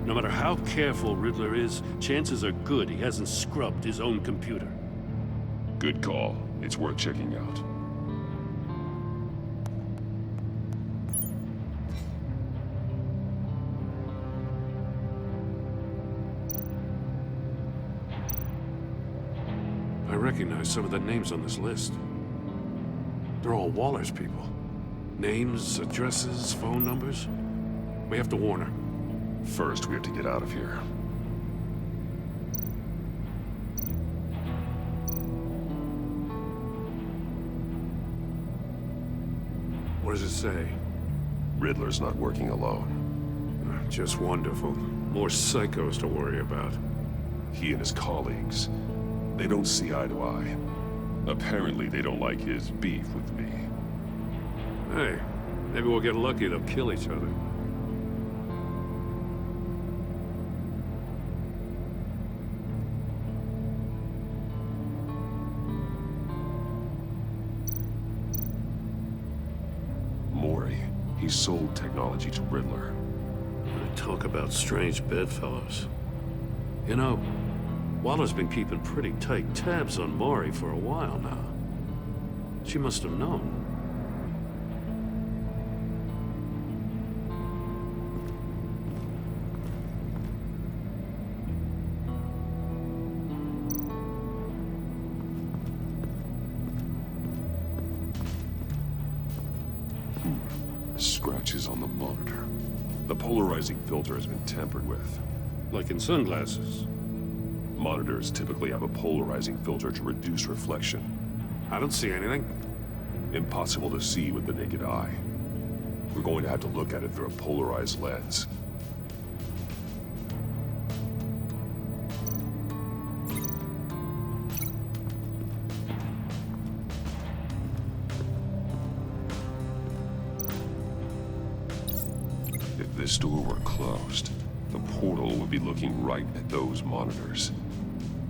No matter how careful Riddler is, chances are good he hasn't scrubbed his own computer. Good call. It's worth checking out. I recognize some of the names on this list. They're all Waller's people. Names, addresses, phone numbers. We have to warn her. First, we have to get out of here. What does it say? Riddler's not working alone. Just wonderful. More psychos to worry about. He and his colleagues, they don't see eye to eye. Apparently, they don't like his beef with me. Hey, maybe we'll get lucky to kill each other. story. He sold technology to Riddler. Talk about strange bedfellows. You know, Waller's been keeping pretty tight tabs on Maury for a while now. She must have known. Scratches on the monitor. The polarizing filter has been tampered with. Like in sunglasses. Monitors typically have a polarizing filter to reduce reflection. I don't see anything. Impossible to see with the naked eye. We're going to have to look at it through a polarized lens. If this door were closed, the portal would be looking right at those monitors.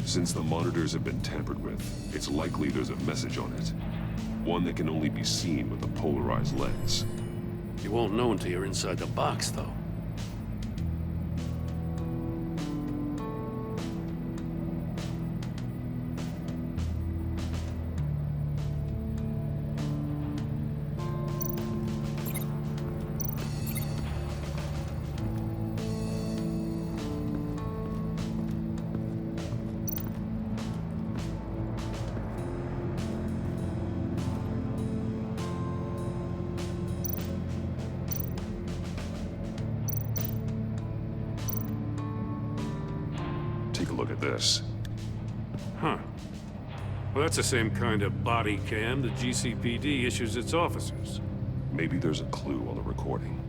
Since the monitors have been tampered with, it's likely there's a message on it. One that can only be seen with a polarized lens. You won't know until you're inside the box, though. Take a look at this. Huh. Well, that's the same kind of body cam the GCPD issues its officers. Maybe there's a clue on the recording.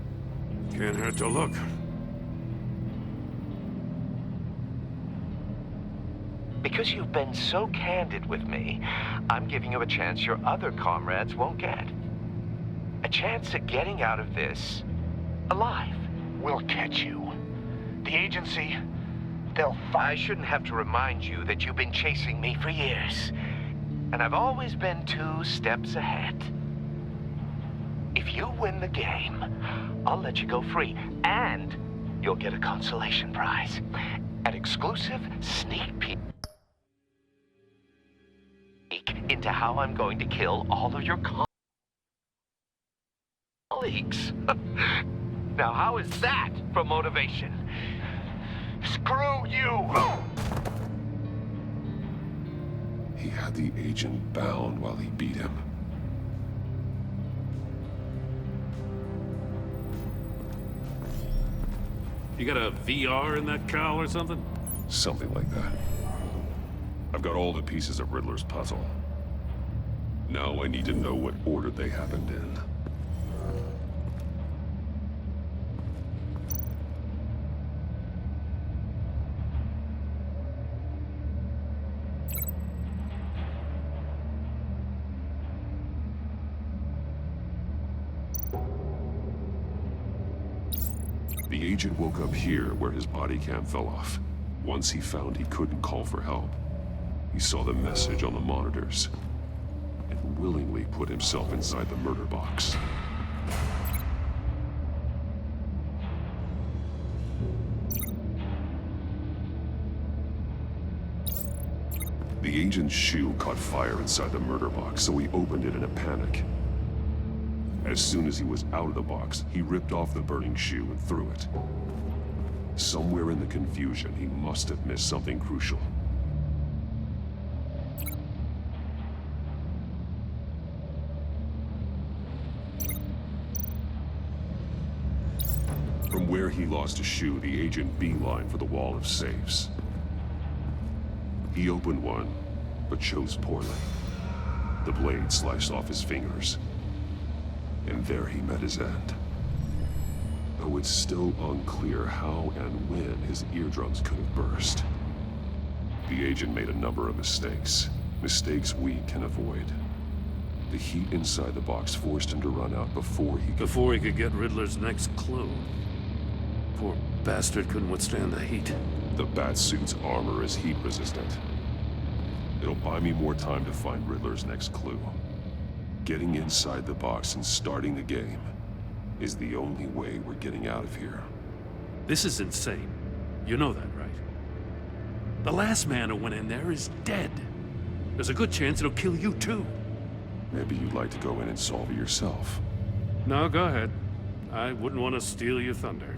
Can't hurt to look. Because you've been so candid with me, I'm giving you a chance your other comrades won't get. A chance at getting out of this alive. We'll catch you. The agency, I shouldn't have to remind you that you've been chasing me for years. And I've always been 2 steps ahead. If you win the game, I'll let you go free. And you'll get a consolation prize. An exclusive sneak peek into how I'm going to kill all of your colleagues. Now, how is that for motivation? Screw you! He had the agent bound while he beat him. You got a VR in that cowl or something? Something like that. I've got all the pieces of Riddler's puzzle. Now I need to know what order they happened in. The agent woke up here where his body cam fell off. Once he found he couldn't call for help, he saw the message on the monitors and willingly put himself inside the murder box. The agent's shoe caught fire inside the murder box, so he opened it in a panic. As soon as he was out of the box, he ripped off the burning shoe and threw it. Somewhere in the confusion, he must have missed something crucial. From where he lost a shoe, the agent beelined for the wall of safes. He opened one, but chose poorly. The blade sliced off his fingers. And there he met his end. Though it's still unclear how and when his eardrums could have burst. The agent made a number of mistakes. Mistakes we can avoid. The heat inside the box forced him to run out before he could get Riddler's next clue. Poor bastard couldn't withstand the heat. The Batsuit's armor is heat resistant. It'll buy me more time to find Riddler's next clue. Getting inside the box and starting the game is the only way we're getting out of here. This is insane. You know that, right? The last man who went in there is dead. There's a good chance it'll kill you too. Maybe you'd like to go in and solve it yourself. No, go ahead. I wouldn't want to steal your thunder.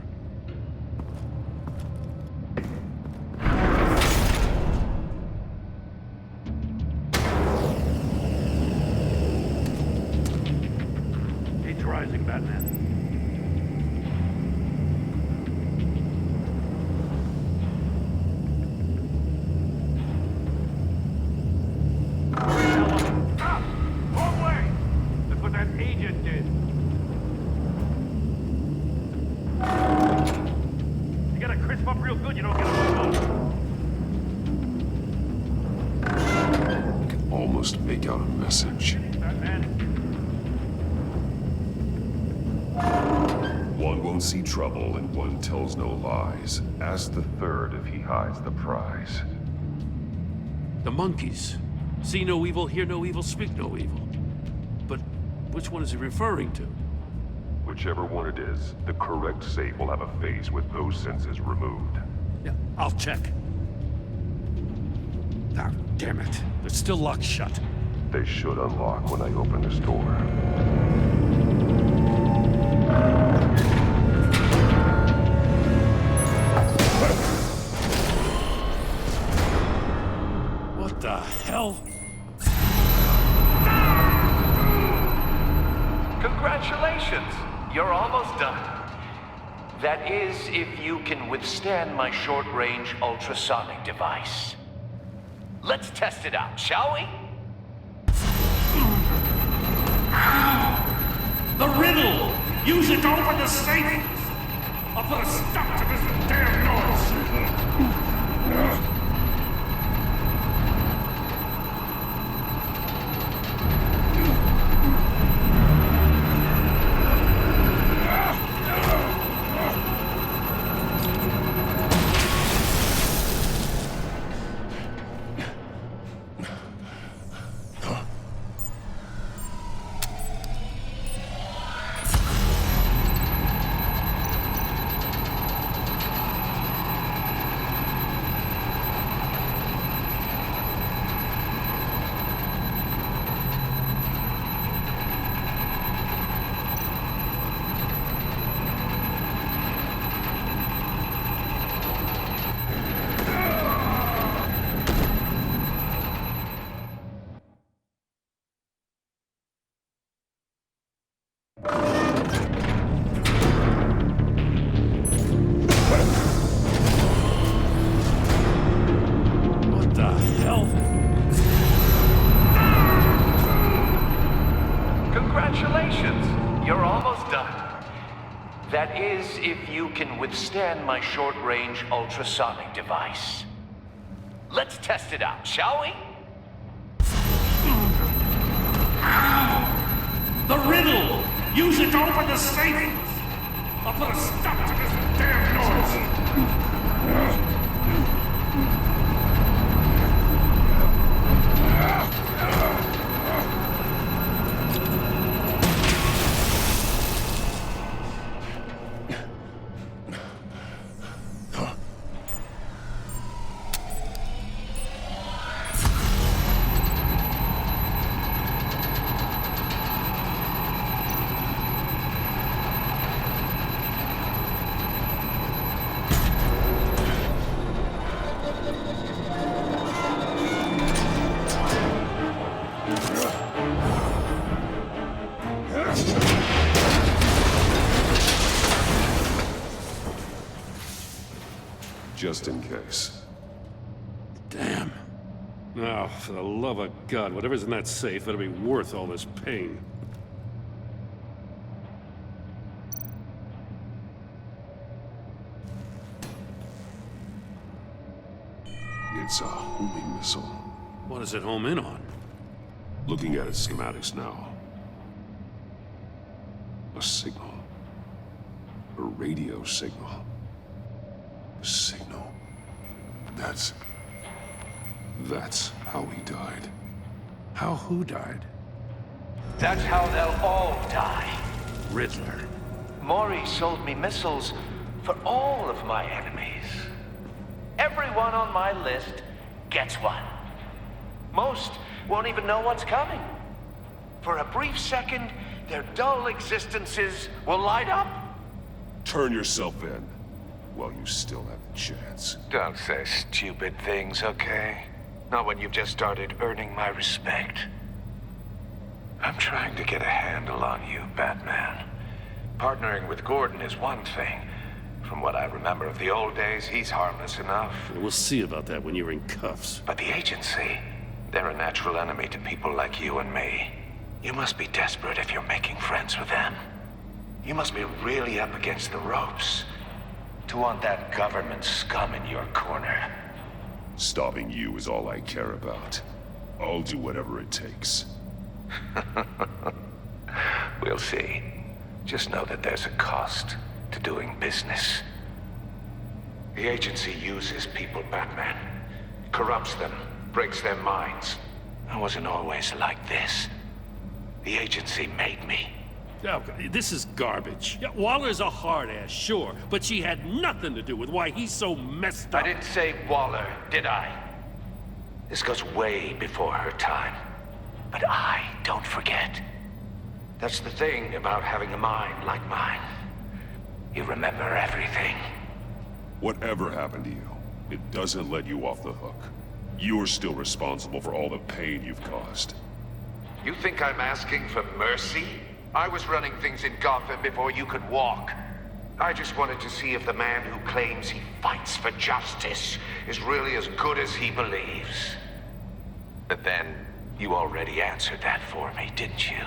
Gates rising, Batman. Wrong way! That's what that agent did. You gotta crisp up real good, you don't get a I can almost make out a message. One won't see trouble and one tells no lies. Ask the third if he hides the prize. The monkeys. See no evil, hear no evil, speak no evil. But which one is he referring to? Whichever one it is, the correct safe will have a face with those senses removed. Yeah, I'll check. Ah, damn it. They're still locked shut. They should unlock when I open this door. What the hell? Congratulations! You're almost done. That is, if you can withstand my short-range ultrasonic device. Let's test it out, shall we? The riddle! Use it to open the safe! I'll put a stop to this damn noise! That is, if you can withstand my short-range ultrasonic device. Let's test it out, shall we? The riddle! Use it to open the safe! I'll put a stop to this damn noise! Just in case. Damn. Now, for the love of God, whatever's in that safe better be worth all this pain. It's a homing missile. What does it home in on? Looking at its schematics now. A signal. A radio signal. A signal. That's how he died. How who died? That's how they'll all die. Riddler. Maury sold me missiles for all of my enemies. Everyone on my list gets one. Most won't even know what's coming. For a brief second, their dull existences will light up. Turn yourself in while you still have a chance. Don't say stupid things, okay? Not when you've just started earning my respect. I'm trying to get a handle on you, Batman. Partnering with Gordon is one thing. From what I remember of the old days, he's harmless enough. We'll see about that when you're in cuffs. But the agency, they're a natural enemy to people like you and me. You must be desperate if you're making friends with them. You must be really up against the ropes to want that government scum in your corner. Stopping you is all I care about. I'll do whatever it takes. We'll see. Just know that there's a cost to doing business. The agency uses people, Batman. Corrupts them, breaks their minds. I wasn't always like this. The agency made me. Oh, this is garbage. Yeah, Waller's a hard ass, sure, but she had nothing to do with why he's so messed up. I didn't say Waller, did I? This goes way before her time. But I don't forget. That's the thing about having a mind like mine. You remember everything. Whatever happened to you, it doesn't let you off the hook. You're still responsible for all the pain you've caused. You think I'm asking for mercy? I was running things in Gotham before you could walk. I just wanted to see if the man who claims he fights for justice is really as good as he believes. But then, you already answered that for me, didn't you?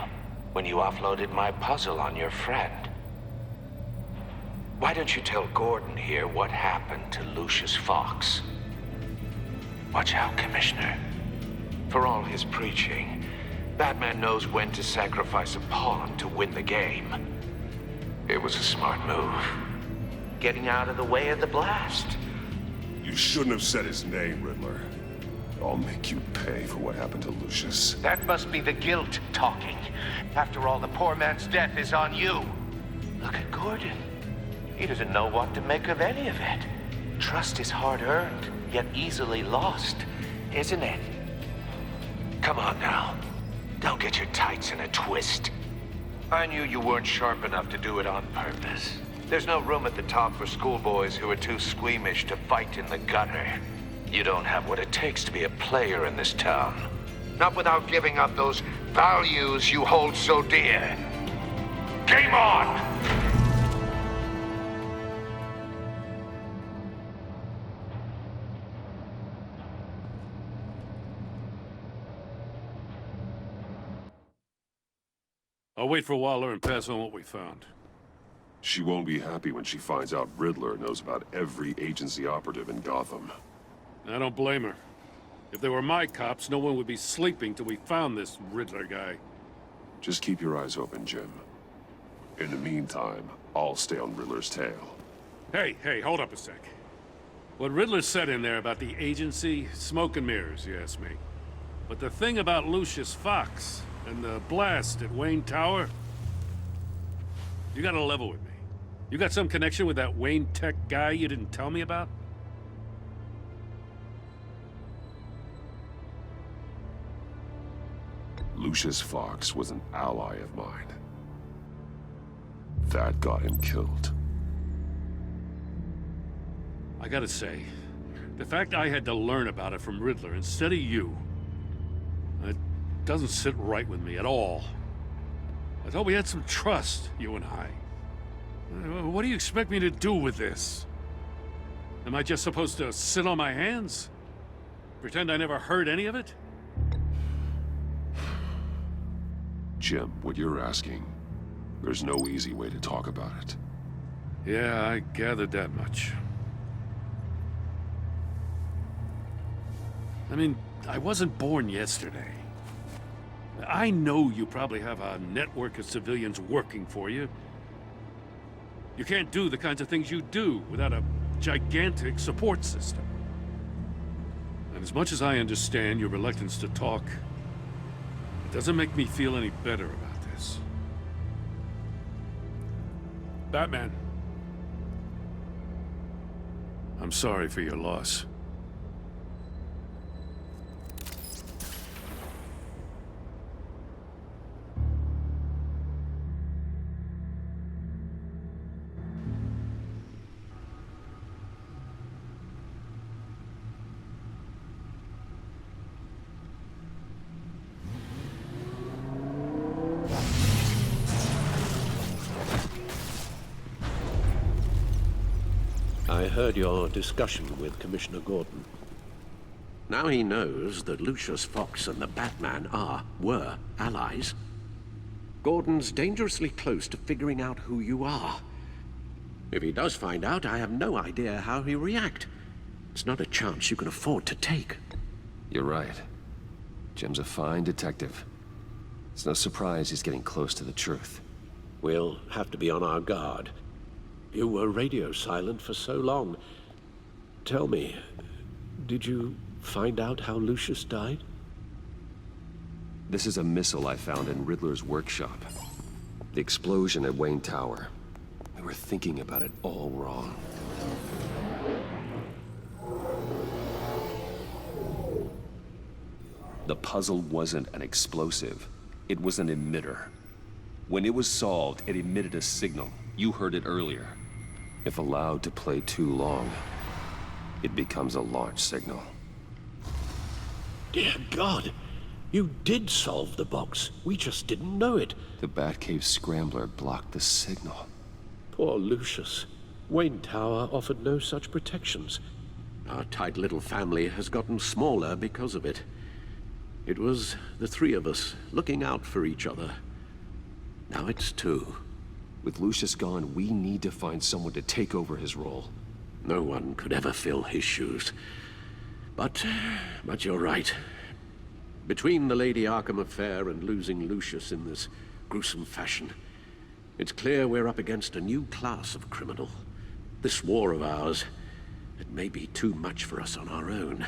When you offloaded my puzzle on your friend. Why don't you tell Gordon here what happened to Lucius Fox? Watch out, Commissioner. For all his preaching, Batman knows when to sacrifice a pawn to win the game. It was a smart move. Getting out of the way of the blast. You shouldn't have said his name, Riddler. I'll make you pay for what happened to Lucius. That must be the guilt talking. After all, the poor man's death is on you. Look at Gordon. He doesn't know what to make of any of it. Trust is hard-earned, yet easily lost, isn't it? Come on now. Don't get your tights in a twist. I knew you weren't sharp enough to do it on purpose. There's no room at the top for schoolboys who are too squeamish to fight in the gutter. You don't have what it takes to be a player in this town. Not without giving up those values you hold so dear. Game on! I'll wait for Waller and pass on what we found. She won't be happy when she finds out Riddler knows about every agency operative in Gotham. I don't blame her. If they were my cops, no one would be sleeping till we found this Riddler guy. Just keep your eyes open, Jim. In the meantime, I'll stay on Riddler's tail. Hey, hold up a sec. What Riddler said in there about the agency, smoke and mirrors, you ask me. But the thing about Lucius Fox and the blast at Wayne Tower, you gotta level with me. You got some connection with that Wayne Tech guy you didn't tell me about? Lucius Fox was an ally of mine. That got him killed. I gotta say, the fact I had to learn about it from Riddler instead of you, it doesn't sit right with me at all. I thought we had some trust, you and I. What do you expect me to do with this? Am I just supposed to sit on my hands? Pretend I never heard any of it? Jim, what you're asking, there's no easy way to talk about it. Yeah, I gathered that much. I mean, I wasn't born yesterday. I know you probably have a network of civilians working for you. You can't do the kinds of things you do without a gigantic support system. And as much as I understand your reluctance to talk, it doesn't make me feel any better about this. Batman. I'm sorry for your loss. I heard your discussion with Commissioner Gordon. Now he knows that Lucius Fox and the Batman were allies. Gordon's dangerously close to figuring out who you are. If he does find out, I have no idea how he'll react. It's not a chance you can afford to take. You're right. Jim's a fine detective. It's no surprise he's getting close to the truth. We'll have to be on our guard. You were radio silent for so long. Tell me, did you find out how Lucius died? This is a missile I found in Riddler's workshop. The explosion at Wayne Tower. We were thinking about it all wrong. The puzzle wasn't an explosive. It was an emitter. When it was solved, it emitted a signal. You heard it earlier. If allowed to play too long, it becomes a launch signal. Dear God, you did solve the box. We just didn't know it. The Batcave scrambler blocked the signal. Poor Lucius. Wayne Tower offered no such protections. Our tight little family has gotten smaller because of it. It was the three of us looking out for each other. Now it's two. With Lucius gone, we need to find someone to take over his role. No one could ever fill his shoes. But you're right. Between the Lady Arkham affair and losing Lucius in this gruesome fashion, it's clear we're up against a new class of criminal. This war of ours, it may be too much for us on our own.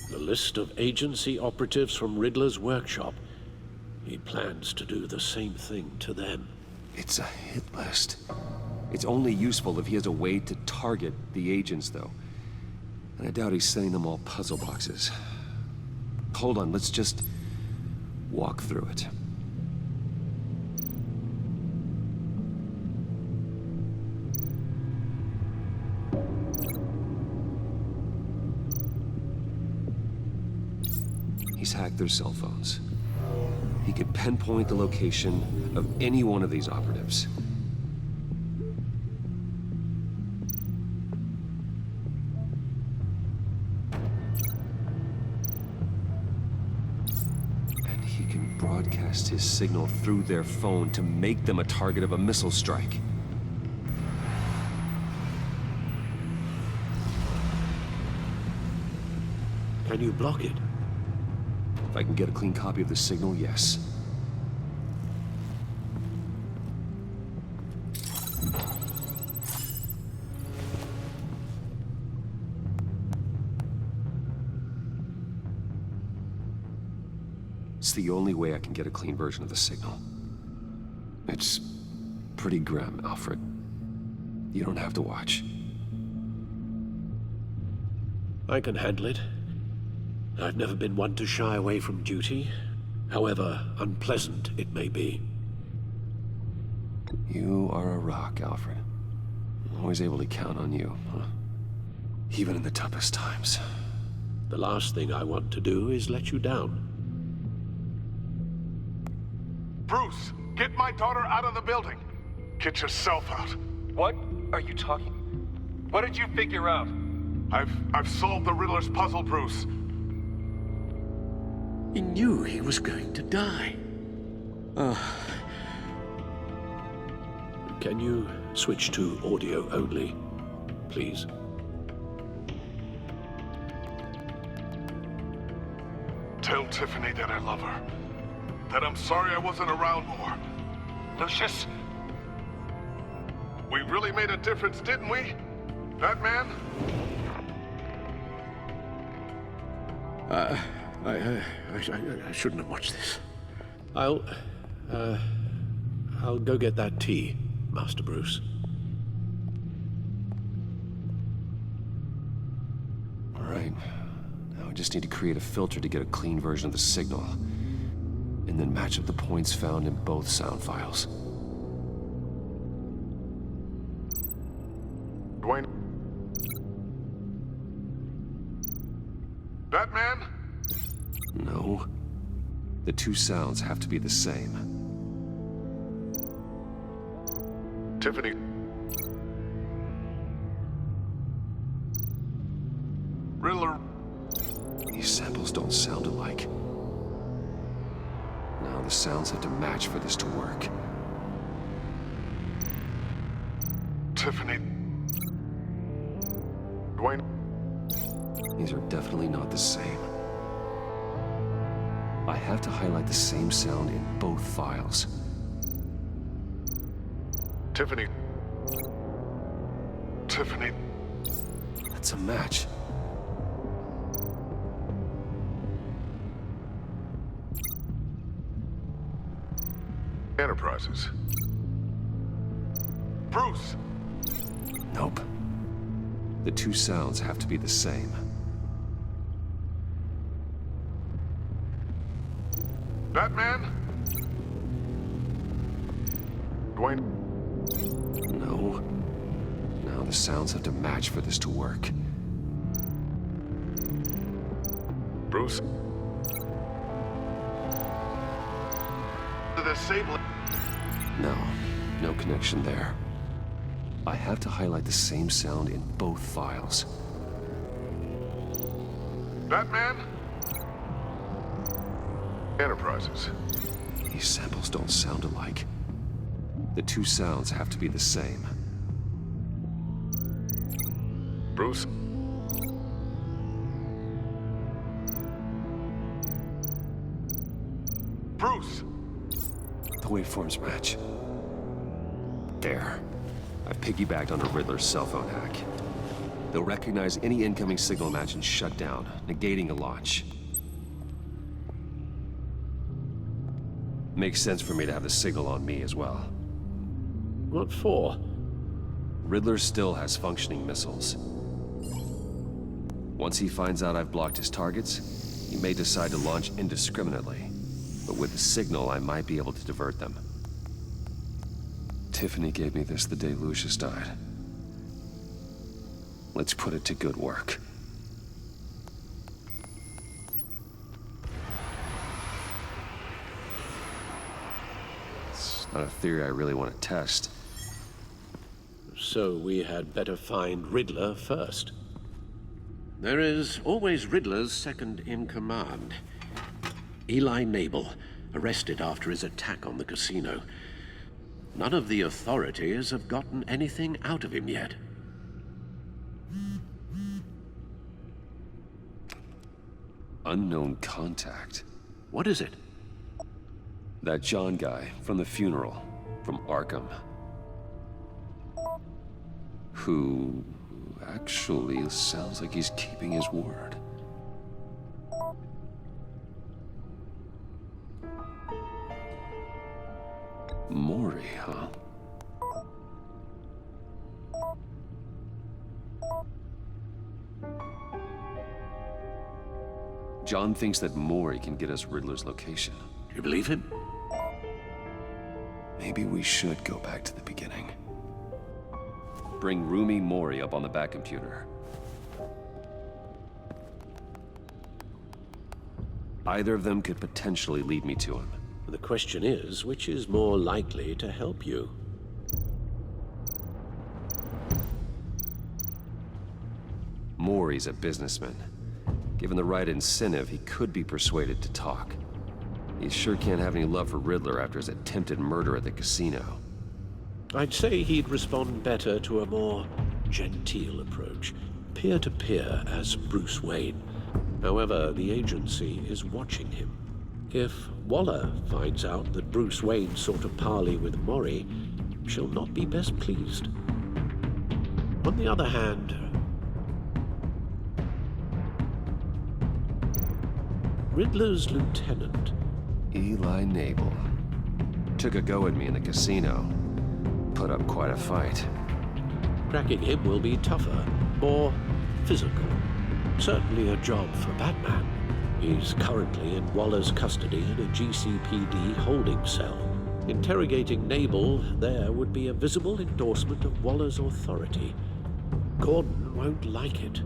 The list of agency operatives from Riddler's workshop. He plans to do the same thing to them. It's a hit list. It's only useful if he has a way to target the agents, though. And I doubt he's sending them all puzzle boxes. Hold on, let's just walk through it. He's hacked their cell phones. He could pinpoint the location of any one of these operatives. And he can broadcast his signal through their phone to make them a target of a missile strike. Can you block it? If I can get a clean copy of the signal, yes. It's the only way I can get a clean version of the signal. It's pretty grim, Alfred. You don't have to watch. I can handle it. I've never been one to shy away from duty, however unpleasant it may be. You are a rock, Alfred. I'm always able to count on you, huh? Even in the toughest times. The last thing I want to do is let you down. Bruce, get my daughter out of the building. Get yourself out. What are you talking? What did you figure out? I've solved the Riddler's puzzle, Bruce. He knew he was going to die. Can you switch to audio only, please? Tell Tiffany that I love her. That I'm sorry I wasn't around more. Lucius? We really made a difference, didn't we? Batman? I shouldn't have watched this. I'll I'll go get that tea, Master Bruce. All right. Now I just need to create a filter to get a clean version of the signal, and then match up the points found in both sound files. Dwayne? Batman? No. The two sounds have to be the same. Tiffany? Riddler? These samples don't sound alike. Now the sounds have to match for this to work. Tiffany? Dwayne? These are definitely not the same. I have to highlight the same sound in both files. Tiffany? Tiffany? That's a match. Enterprises. Bruce! Nope. The two sounds have to be the same. Batman? Dwayne? No. Now the sounds have to match for this to work. Bruce? The disabling. No. No connection there. I have to highlight the same sound in both files. Batman? Enterprises. These samples don't sound alike. The two sounds have to be the same. Bruce? Bruce! The waveforms match. There. I've piggybacked on a Riddler's cell phone hack. They'll recognize any incoming signal match and shut down, negating a launch. Makes sense for me to have the signal on me as well. What for? Riddler still has functioning missiles. Once he finds out I've blocked his targets, he may decide to launch indiscriminately. But with the signal, I might be able to divert them. Tiffany gave me this the day Lucius died. Let's put it to good work. It's not a theory I really want to test. So we had better find Riddler first. There is always Riddler's second in command. Eli Nabel, arrested after his attack on the casino. None of the authorities have gotten anything out of him yet. Unknown contact. What is it? That John guy from the funeral, from Arkham. Who actually sounds like he's keeping his word. Mori, huh? John thinks that Mori can get us Riddler's location. Do you believe him? Maybe we should go back to the beginning. Bring Rumi Mori up on the back computer. Either of them could potentially lead me to him. The question is, which is more likely to help you? Mori's a businessman. Given the right incentive, he could be persuaded to talk. He sure can't have any love for Riddler after his attempted murder at the casino. I'd say he'd respond better to a more genteel approach, peer-to-peer as Bruce Wayne. However, the agency is watching him. If Waller finds out that Bruce Wayne sought a parley with Mori, she'll not be best pleased. On the other hand, Riddler's lieutenant, Eli Nabel. Took a go at me in the casino. Put up quite a fight. Cracking him will be tougher, more physical. Certainly a job for Batman. He's currently in Waller's custody in a GCPD holding cell. Interrogating Nabel there would be a visible endorsement of Waller's authority. Gordon won't like it.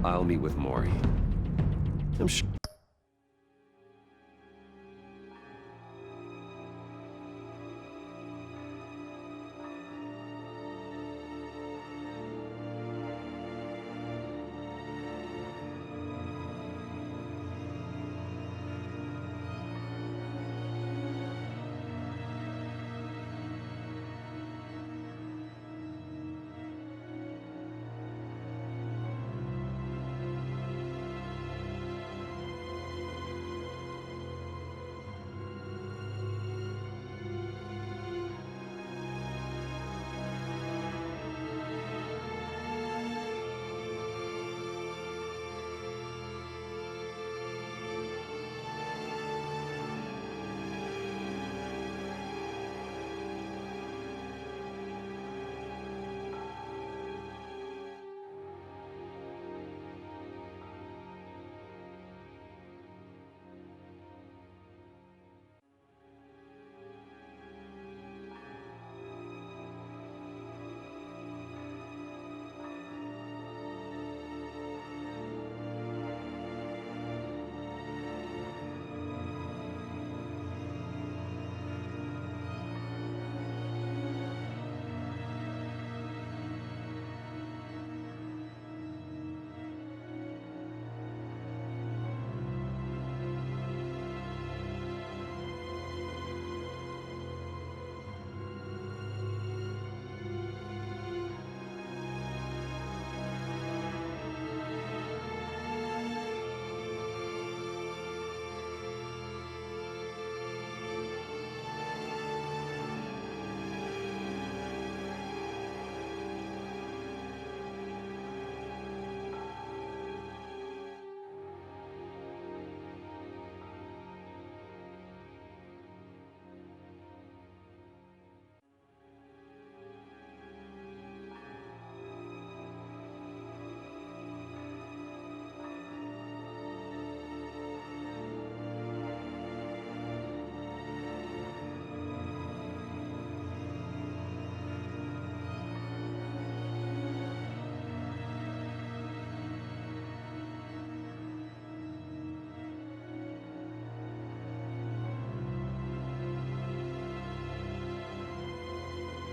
I'll meet with Maury. I'm sure.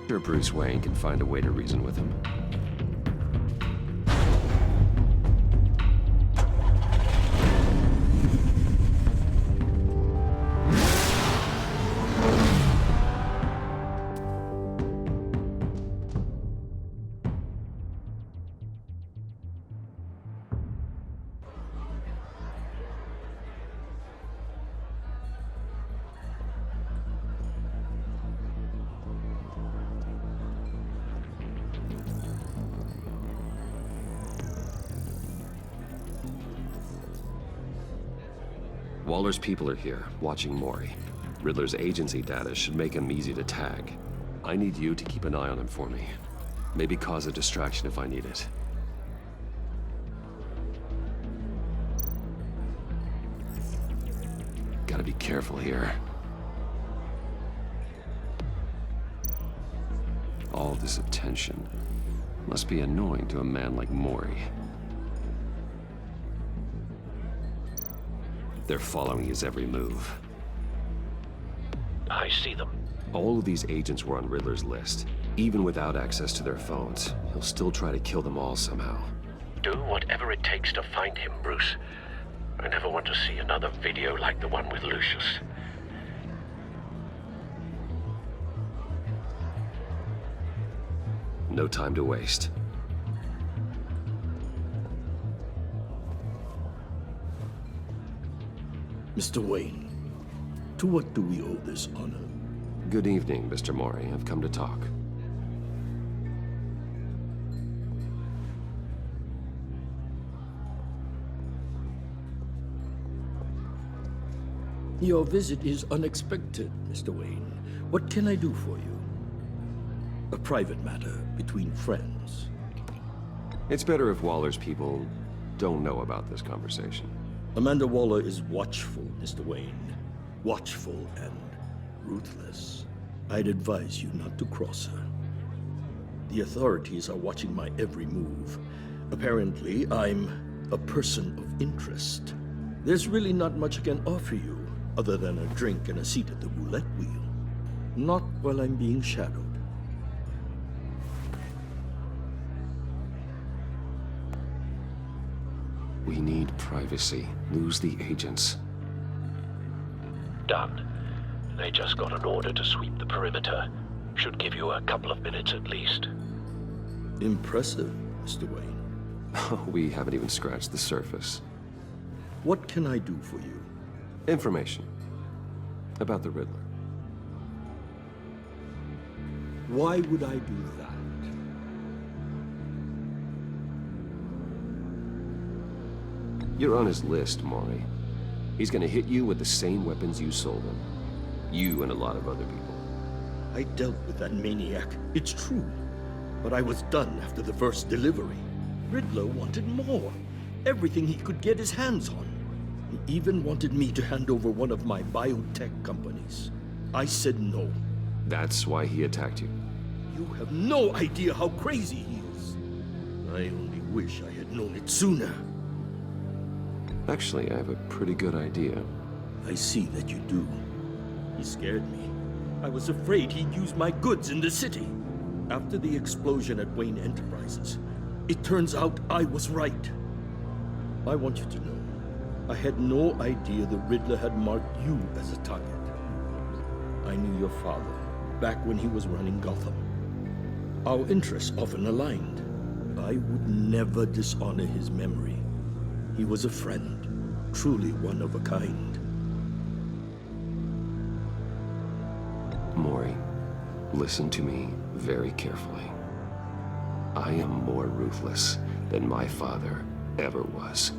Sure, Bruce Wayne can find a way to reason with him. Waller's people are here, watching Maury. Riddler's agency data should make him easy to tag. I need you to keep an eye on him for me. Maybe cause a distraction if I need it. Gotta be careful here. All this attention must be annoying to a man like Maury. They're following his every move. I see them. All of these agents were on Riddler's list. Even without access to their phones, he'll still try to kill them all somehow. Do whatever it takes to find him, Bruce. I never want to see another video like the one with Lucius. No time to waste. Mr. Wayne, to what do we owe this honor? Good evening, Mr. Mori. I've come to talk. Your visit is unexpected, Mr. Wayne. What can I do for you? A private matter between friends. It's better if Waller's people don't know about this conversation. Amanda Waller is watchful, Mr. Wayne. Watchful and ruthless. I'd advise you not to cross her. The authorities are watching my every move. Apparently, I'm a person of interest. There's really not much I can offer you, other than a drink and a seat at the roulette wheel. Not while I'm being shadowed. We need privacy. Lose the agents. Done. They just got an order to sweep the perimeter. Should give you a couple of minutes at least. Impressive, Mr. Wayne. We haven't even scratched the surface. What can I do for you? Information. About the Riddler. Why would I do that? You're on his list, Maury. He's gonna hit you with the same weapons you sold him. You and a lot of other people. I dealt with that maniac, it's true. But I was done after the first delivery. Riddler wanted more. Everything he could get his hands on. He even wanted me to hand over one of my biotech companies. I said no. That's why he attacked you. You have no idea how crazy he is. I only wish I had known it sooner. Actually, I have a pretty good idea. I see that you do. He scared me. I was afraid he'd use my goods in the city. After the explosion at Wayne Enterprises, it turns out I was right. I want you to know, I had no idea the Riddler had marked you as a target. I knew your father, back when he was running Gotham. Our interests often aligned. I would never dishonor his memory. He was a friend, truly one of a kind. Maury, listen to me very carefully. I am more ruthless than my father ever was.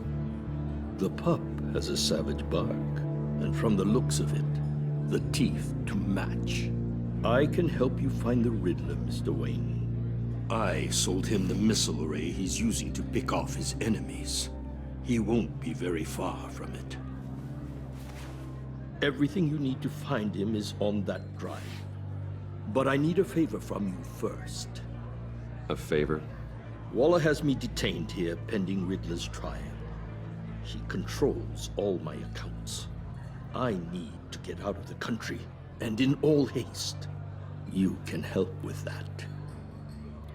The pup has a savage bark, and from the looks of it, the teeth to match. I can help you find the Riddler, Mr. Wayne. I sold him the missile array he's using to pick off his enemies. He won't be very far from it. Everything you need to find him is on that drive. But I need a favor from you first. A favor? Waller has me detained here pending Riddler's trial. She controls all my accounts. I need to get out of the country, and in all haste. You can help with that.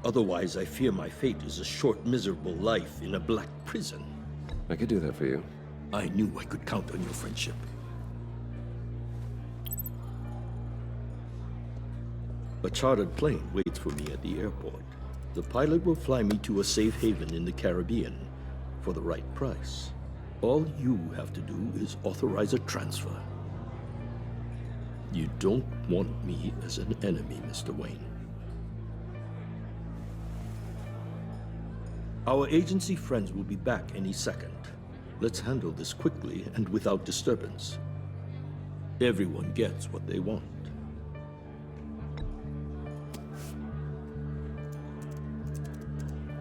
Otherwise, I fear my fate is a short, miserable life in a black prison. I could do that for you. I knew I could count on your friendship. A chartered plane waits for me at the airport. The pilot will fly me to a safe haven in the Caribbean for the right price. All you have to do is authorize a transfer. You don't want me as an enemy, Mr. Wayne. Our agency friends will be back any second. Let's handle this quickly and without disturbance. Everyone gets what they want.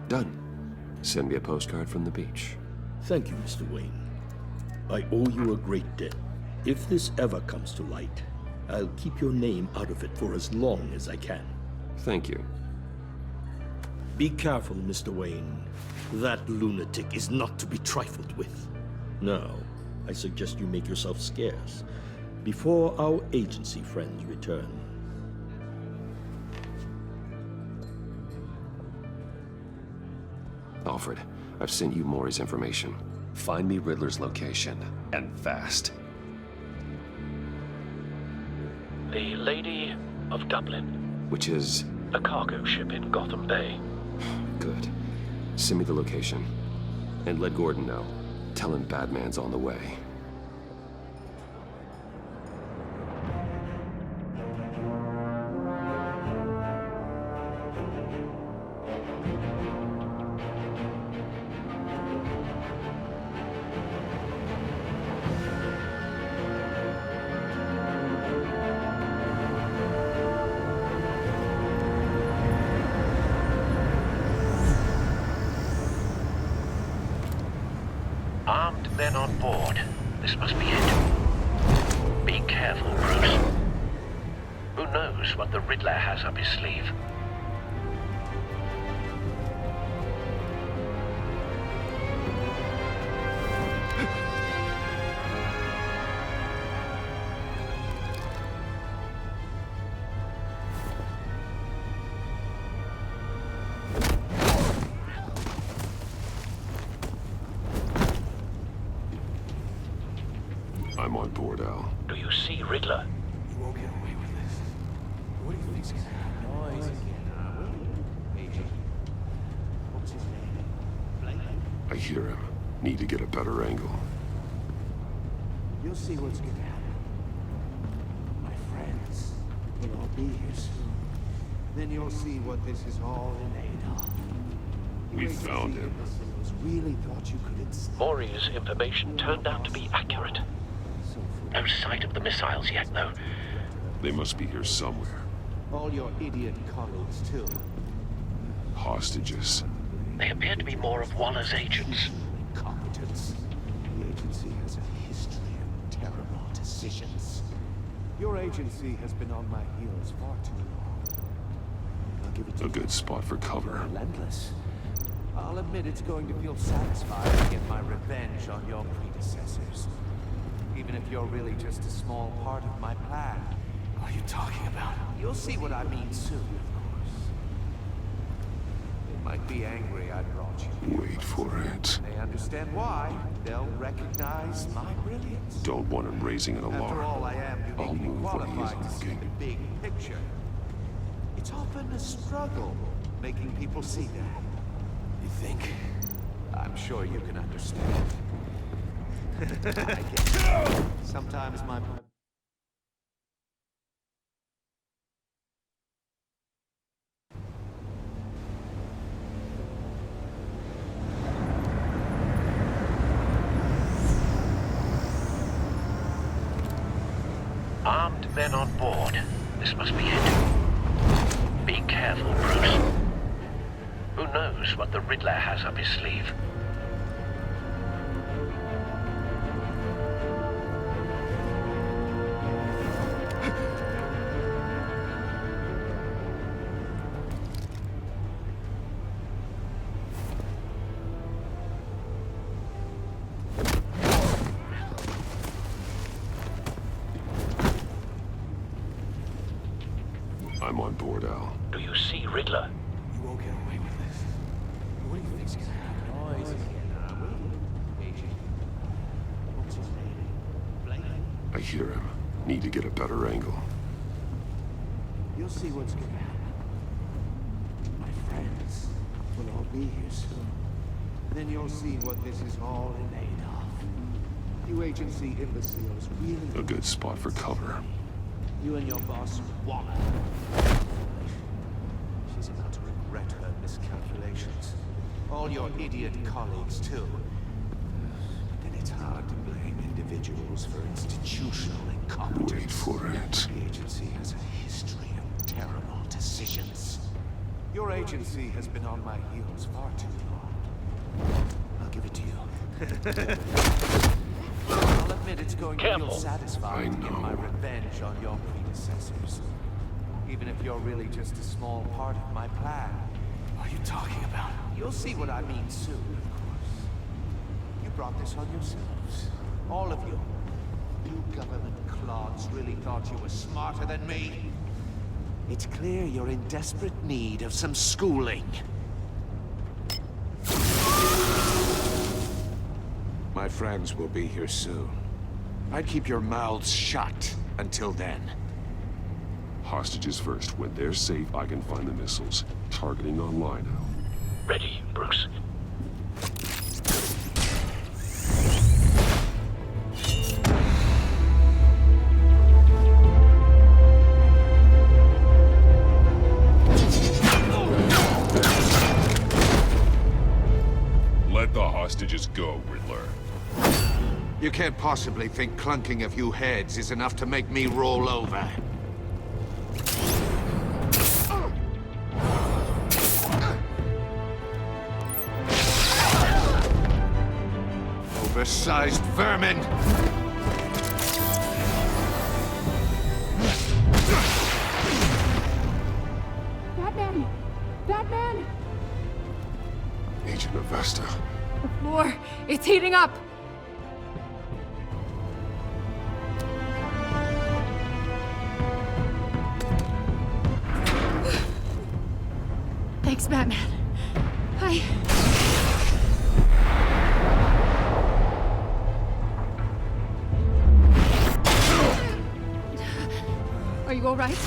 Done. Send me a postcard from the beach. Thank you, Mr. Wayne. I owe you a great debt. If this ever comes to light, I'll keep your name out of it for as long as I can. Thank you. Be careful, Mr. Wayne. That lunatic is not to be trifled with. Now, I suggest you make yourself scarce before our agency friends return. Alfred, I've sent you Maury's information. Find me Riddler's location, and fast. The Lady of Dublin. Which is? A cargo ship in Gotham Bay. Good. Send me the location. And let Gordon know. Tell him Batman's on the way. men on board. This must be it. Be careful, Bruce. Who knows what the Riddler has up his sleeve? I'm on board, Al. Do you see Riddler? You won't get away with this. What do you think's gonna happen? Noise again, Agent. What's his name? I hear him. Need to get a better angle. You'll see what's gonna happen. My friends will all be here soon. Then you'll see what this is all in aid of. We found him. Really thought you could Maury's information turned out to be accurate. No sight of the missiles yet, though. They must be here somewhere. all your idiot colleagues, too. Hostages. They appear to be more of Waller's agents. Incompetence. The agency has a history of terrible decisions. Your agency has been on my heels far too long. I'll give it to A good spot for cover. Relentless. I'll admit it's going to feel satisfying to get my revenge on your predecessors. Even if you're really just a small part of my plan. What are you talking about? You'll see what I mean soon, of course. They might be angry I brought you here. Wait for it. They understand why. They'll recognize my brilliance. Don't want him raising an alarm. After all, I am I'll uniquely move when he qualified to isn't see looking. the big picture. It's often a struggle making people see that. You think? I'm sure you can understand. I get it. Sometimes my... Armed men on board. This must be it. Be careful, Bruce. Who knows what the Riddler has up his sleeve? I'm on board, Al. Do you see Riddler? You won't get away with this. What do you think's gonna happen? Noise again, Agent. What's his name? I hear him. Need to get a better angle. You'll see what's gonna happen. My friends will all be here soon. Then you'll see what this is all in aid of. You agency imbeciles really... A good spot for cover. You and your boss, Waller. She's about to regret her miscalculations. All your idiot colleagues, too. Then it's hard to blame individuals for institutional incompetence. Wait for it. The agency has a history of terrible decisions. Your agency has been on my heels far too long. I'll give it to you. I'll admit it's going to feel satisfying to get my revenge on your predecessors. Even if you're really just a small part of my plan. What are you talking about? You'll see what I mean soon, of course. You brought this on yourselves. All of you. You government clods really thought you were smarter than me. It's clear you're in desperate need of some schooling. My friends will be here soon. I'd keep your mouths shut until then. Hostages first. When they're safe, I can find the missiles. Targeting online, Al. Ready, Bruce. Let the hostages go, Riddler. You can't possibly think clunking a few heads is enough to make me roll over. oversized vermin! Batman! Batman! Agent Avesta. The floor, it's heating up! Thanks, Batman. Are you all right?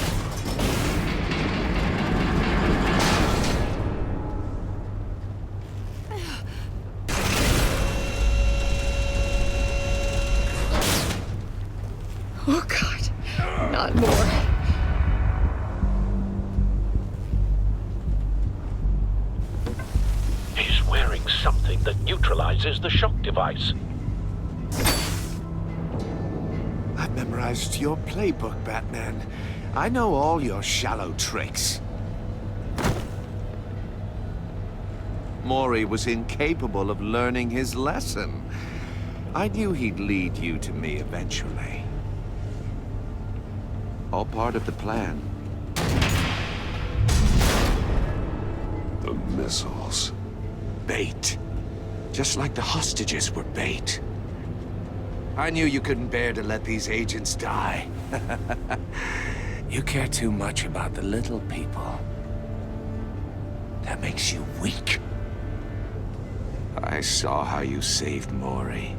Oh, God. Not more. He's wearing something that neutralizes the shock device. I've memorized your playbook, Batman. I know all your shallow tricks. Mori was incapable of learning his lesson. I knew he'd lead you to me eventually. All part of the plan. The missiles. Bait. Just like the hostages were bait. I knew you couldn't bear to let these agents die. You care too much about the little people. That makes you weak. I saw how you saved Mori.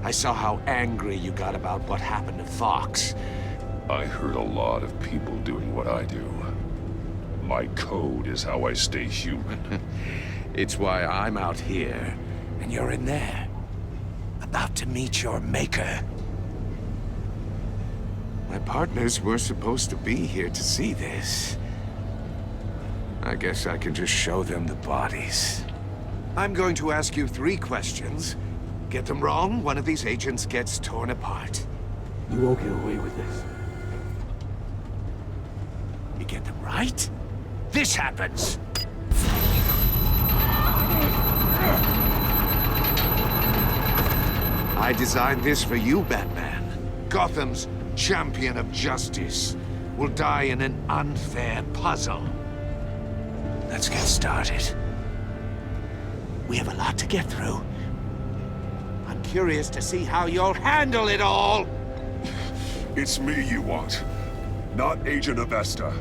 I saw how angry you got about what happened to Fox. I heard a lot of people doing what I do. My code is how I stay human. It's why I'm out here, and you're in there. About to meet your maker. My partners were supposed to be here to see this. I guess I can just show them the bodies. I'm going to ask you 3 questions. Get them wrong, one of these agents gets torn apart. You won't get away with this. You get them right, this happens. I designed this for you, Batman. Gotham's champion of justice will die in an unfair puzzle. Let's get started. We have a lot to get through. I'm curious to see how you'll handle it all. It's me you want, not Agent Avesta.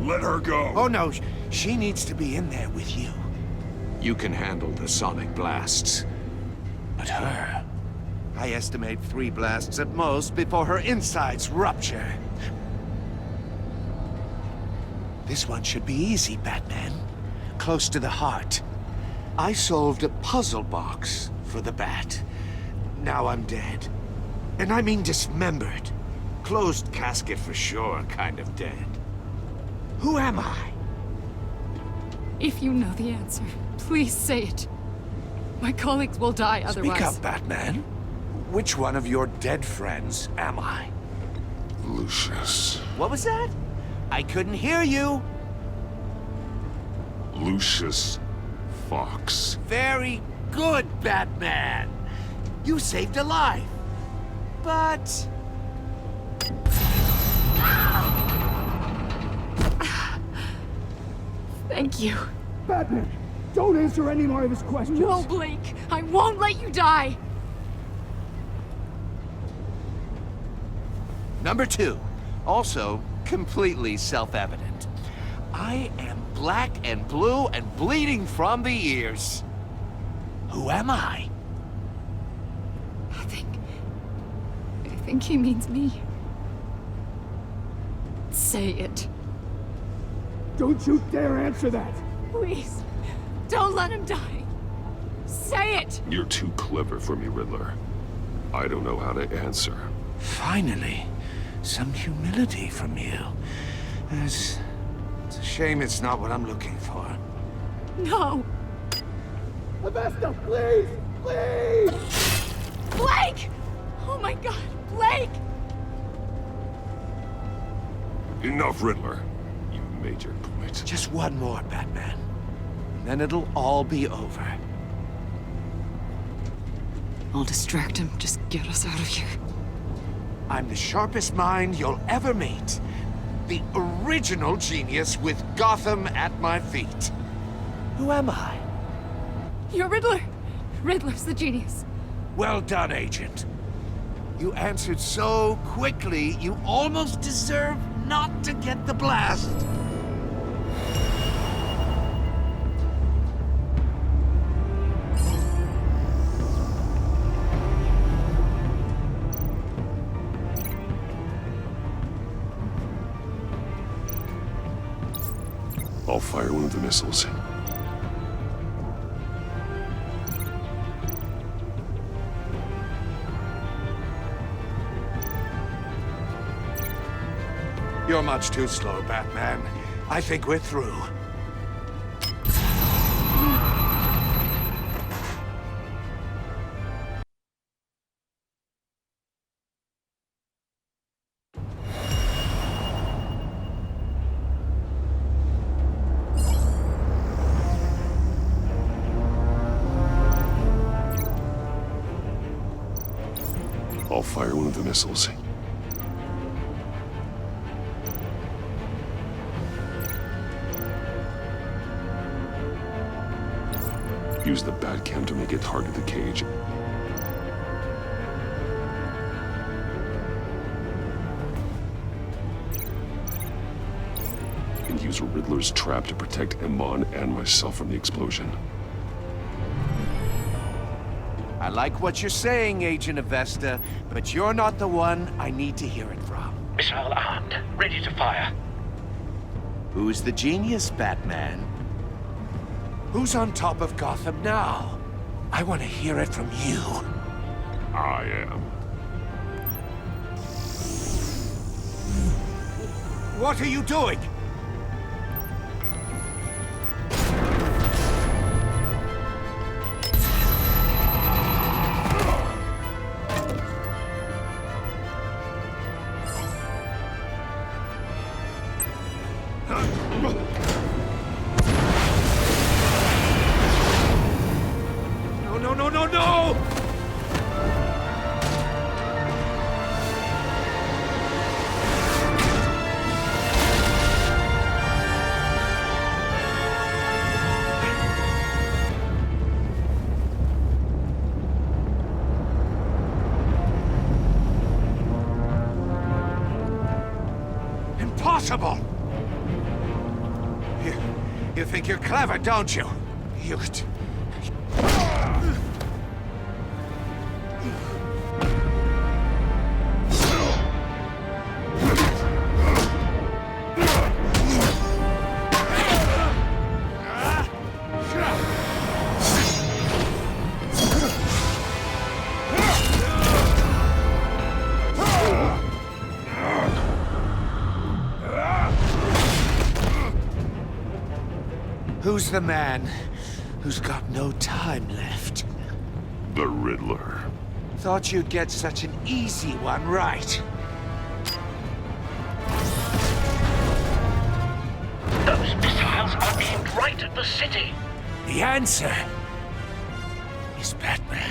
Let her go. Oh no, she needs to be in there with you. You can handle the sonic blasts. But her... I estimate 3 blasts at most before her insides rupture. This one should be easy, Batman. Close to the heart. I solved a puzzle box for the Bat. Now I'm dead. And I mean dismembered. Closed casket for sure, kind of dead. Who am I? If you know the answer, please say it. My colleagues will die otherwise. Speak up, Batman. Which one of your dead friends am I? Lucius. What was that? I couldn't hear you. Lucius Fox. Very good, Batman. You saved a life. But... Thank you. Batman, don't answer any more of his questions. No, Blake. I won't let you die. Number 2, also completely self-evident. I am black and blue and bleeding from the ears. Who am I? I think he means me. Say it. Don't you dare answer that! Please, don't let him die. Say it! You're too clever for me, Riddler. I don't know how to answer. Finally, some humility from you. It's a shame it's not what I'm looking for. No! Avesta, please! Please! Blake! Oh my God, Blake! Enough, Riddler. You made your point. Just one more, Batman. And then it'll all be over. I'll distract him. Just get us out of here. I'm the sharpest mind you'll ever meet. The original genius with Gotham at my feet. Who am I? You're Riddler. Riddler's the genius. Well done, Agent. You answered so quickly, you almost deserve not to get the blast. I'll fire one of the missiles. You're much too slow, Batman. I think we're through. I'll fire one of the missiles. Use the Batcam to make it target the cage. And use Riddler's trap to protect Iman and myself from the explosion. I like what you're saying, Agent Avesta, but you're not the one I need to hear it from. Missile armed, ready to fire. Who's the genius, Batman? Who's on top of Gotham now? I want to hear it from you. I am. What are you doing? No! Impossible! You think you're clever, don't you? You... Who's the man who's got no time left? The Riddler. Thought you'd get such an easy one right. Those missiles are aimed right at the city. The answer is Batman.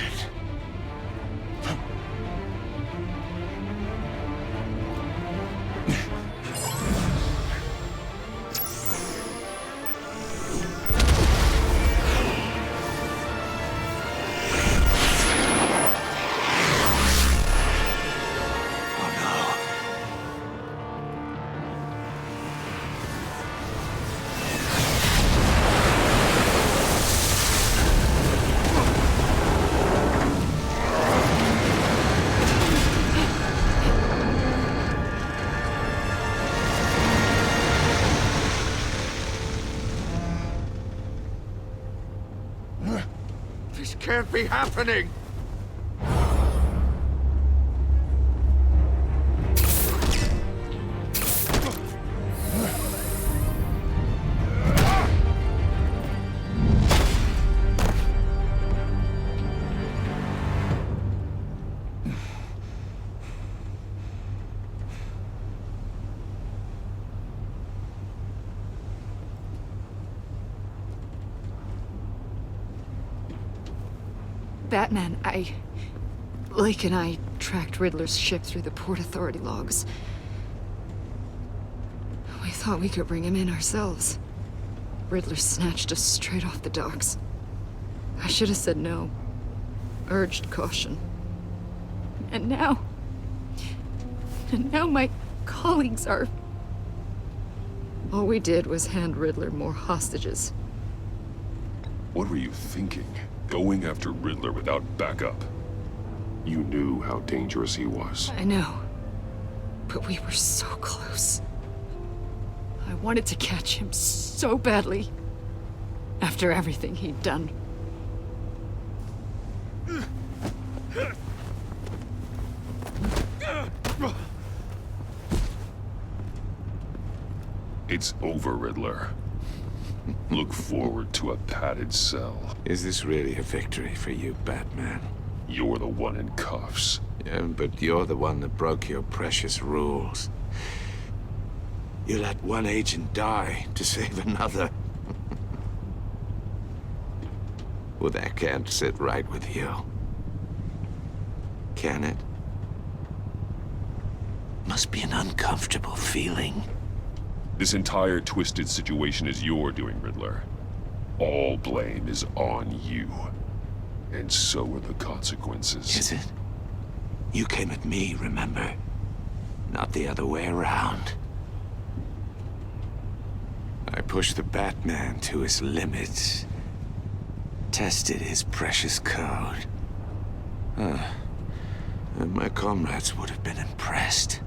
This can't be happening! Batman, Blake and I tracked Riddler's ship through the Port Authority logs. We thought we could bring him in ourselves. Riddler snatched us straight off the docks. I should have said no. Urged caution. And now my colleagues are... All we did was hand Riddler more hostages. What were you thinking? Going after Riddler without backup? You knew how dangerous he was. I know. But we were so close. I wanted to catch him so badly. After everything he'd done. It's over, Riddler. Look forward to a padded cell. Is this really a victory for you, Batman? You're the one in cuffs. Yeah, but you're the one that broke your precious rules. You let one agent die to save another. Well, that can't sit right with you. Can it? Must be an uncomfortable feeling. This entire twisted situation is your doing, Riddler. All blame is on you. And so are the consequences. Is it? You came at me, remember? Not the other way around. I pushed the Batman to his limits. Tested his precious code. And my comrades would have been impressed.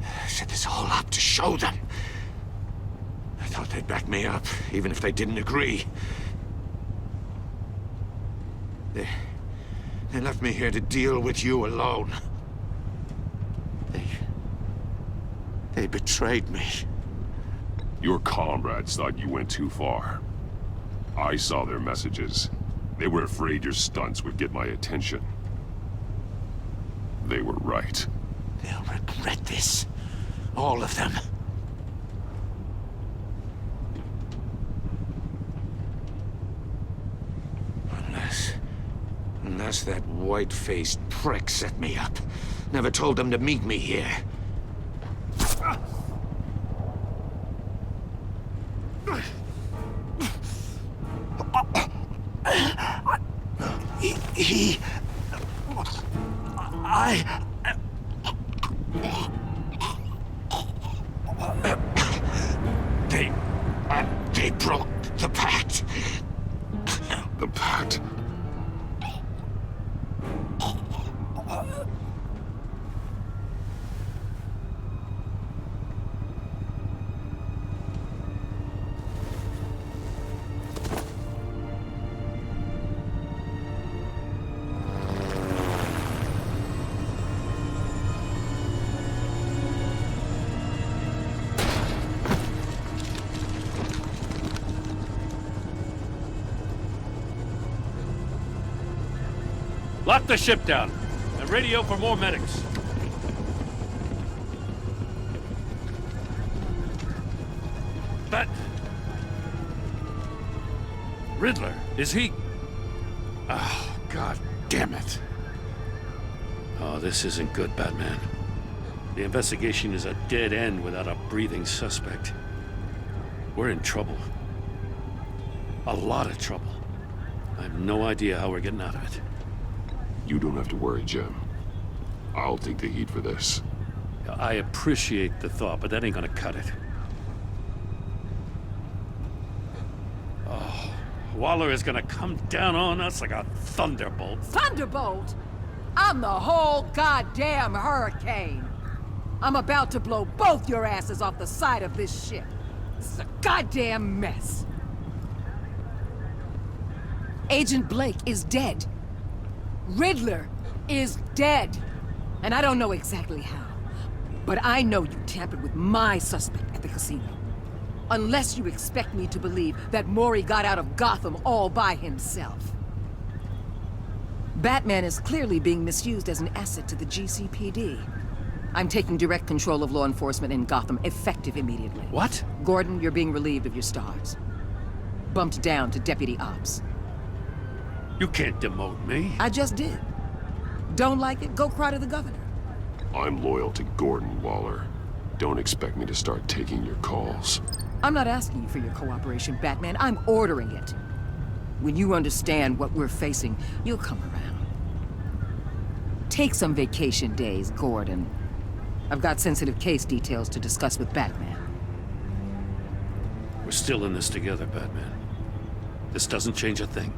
I set this all up to show them. I thought they'd back me up, even if they didn't agree. They left me here to deal with you alone. They betrayed me. Your comrades thought you went too far. I saw their messages. They were afraid your stunts would get my attention. They were right. They'll regret this. All of them. Unless that white-faced prick set me up. Never told them to meet me here. They broke the pact. The pact? Lock the ship down and radio for more medics. Riddler, is he... Oh, God damn it. Oh, this isn't good, Batman. The investigation is a dead end without a breathing suspect. We're in trouble. A lot of trouble. I have no idea how we're getting out of it. You don't have to worry, Jim. I'll take the heat for this. I appreciate the thought, but that ain't gonna cut it. Oh, Waller is gonna come down on us like a thunderbolt. Thunderbolt? I'm the whole goddamn hurricane. I'm about to blow both your asses off the side of this ship. This is a goddamn mess. Agent Blake is dead. Riddler is dead. And I don't know exactly how. But I know you tampered with my suspect at the casino. Unless you expect me to believe that Mori got out of Gotham all by himself. Batman is clearly being misused as an asset to the GCPD. I'm taking direct control of law enforcement in Gotham, effective immediately. What? Gordon, you're being relieved of your stars. Bumped down to Deputy Ops. You can't demote me. I just did. Don't like it? Go cry to the governor. I'm loyal to Gordon Waller. Don't expect me to start taking your calls. I'm not asking you for your cooperation, Batman. I'm ordering it. When you understand what we're facing, you'll come around. Take some vacation days, Gordon. I've got sensitive case details to discuss with Batman. We're still in this together, Batman. This doesn't change a thing.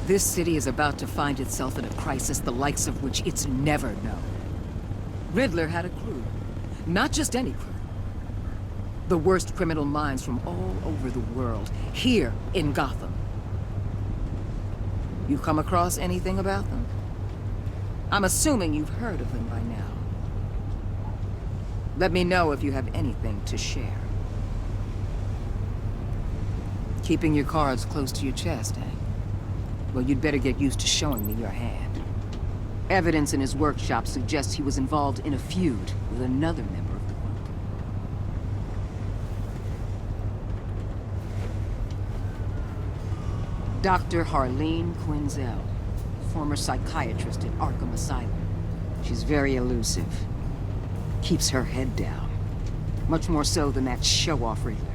This city is about to find itself in a crisis the likes of which it's never known. Riddler had a crew. Not just any crew. The worst criminal minds from all over the world, here in Gotham. You come across anything about them? I'm assuming you've heard of them by now. Let me know if you have anything to share. Keeping your cards close to your chest, eh? Well, you'd better get used to showing me your hand. Evidence in his workshop suggests he was involved in a feud with another member of the group. Dr. Harleen Quinzel, former psychiatrist at Arkham Asylum. She's very elusive. Keeps her head down. Much more so than that show-off Riddler.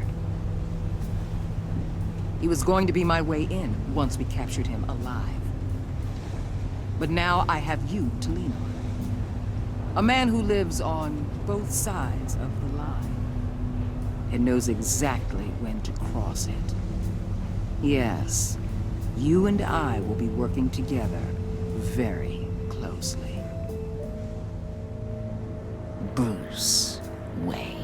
He was going to be my way in once we captured him alive. But now I have you to lean on. A man who lives on both sides of the line and knows exactly when to cross it. Yes, you and I will be working together very closely. Bruce Wayne.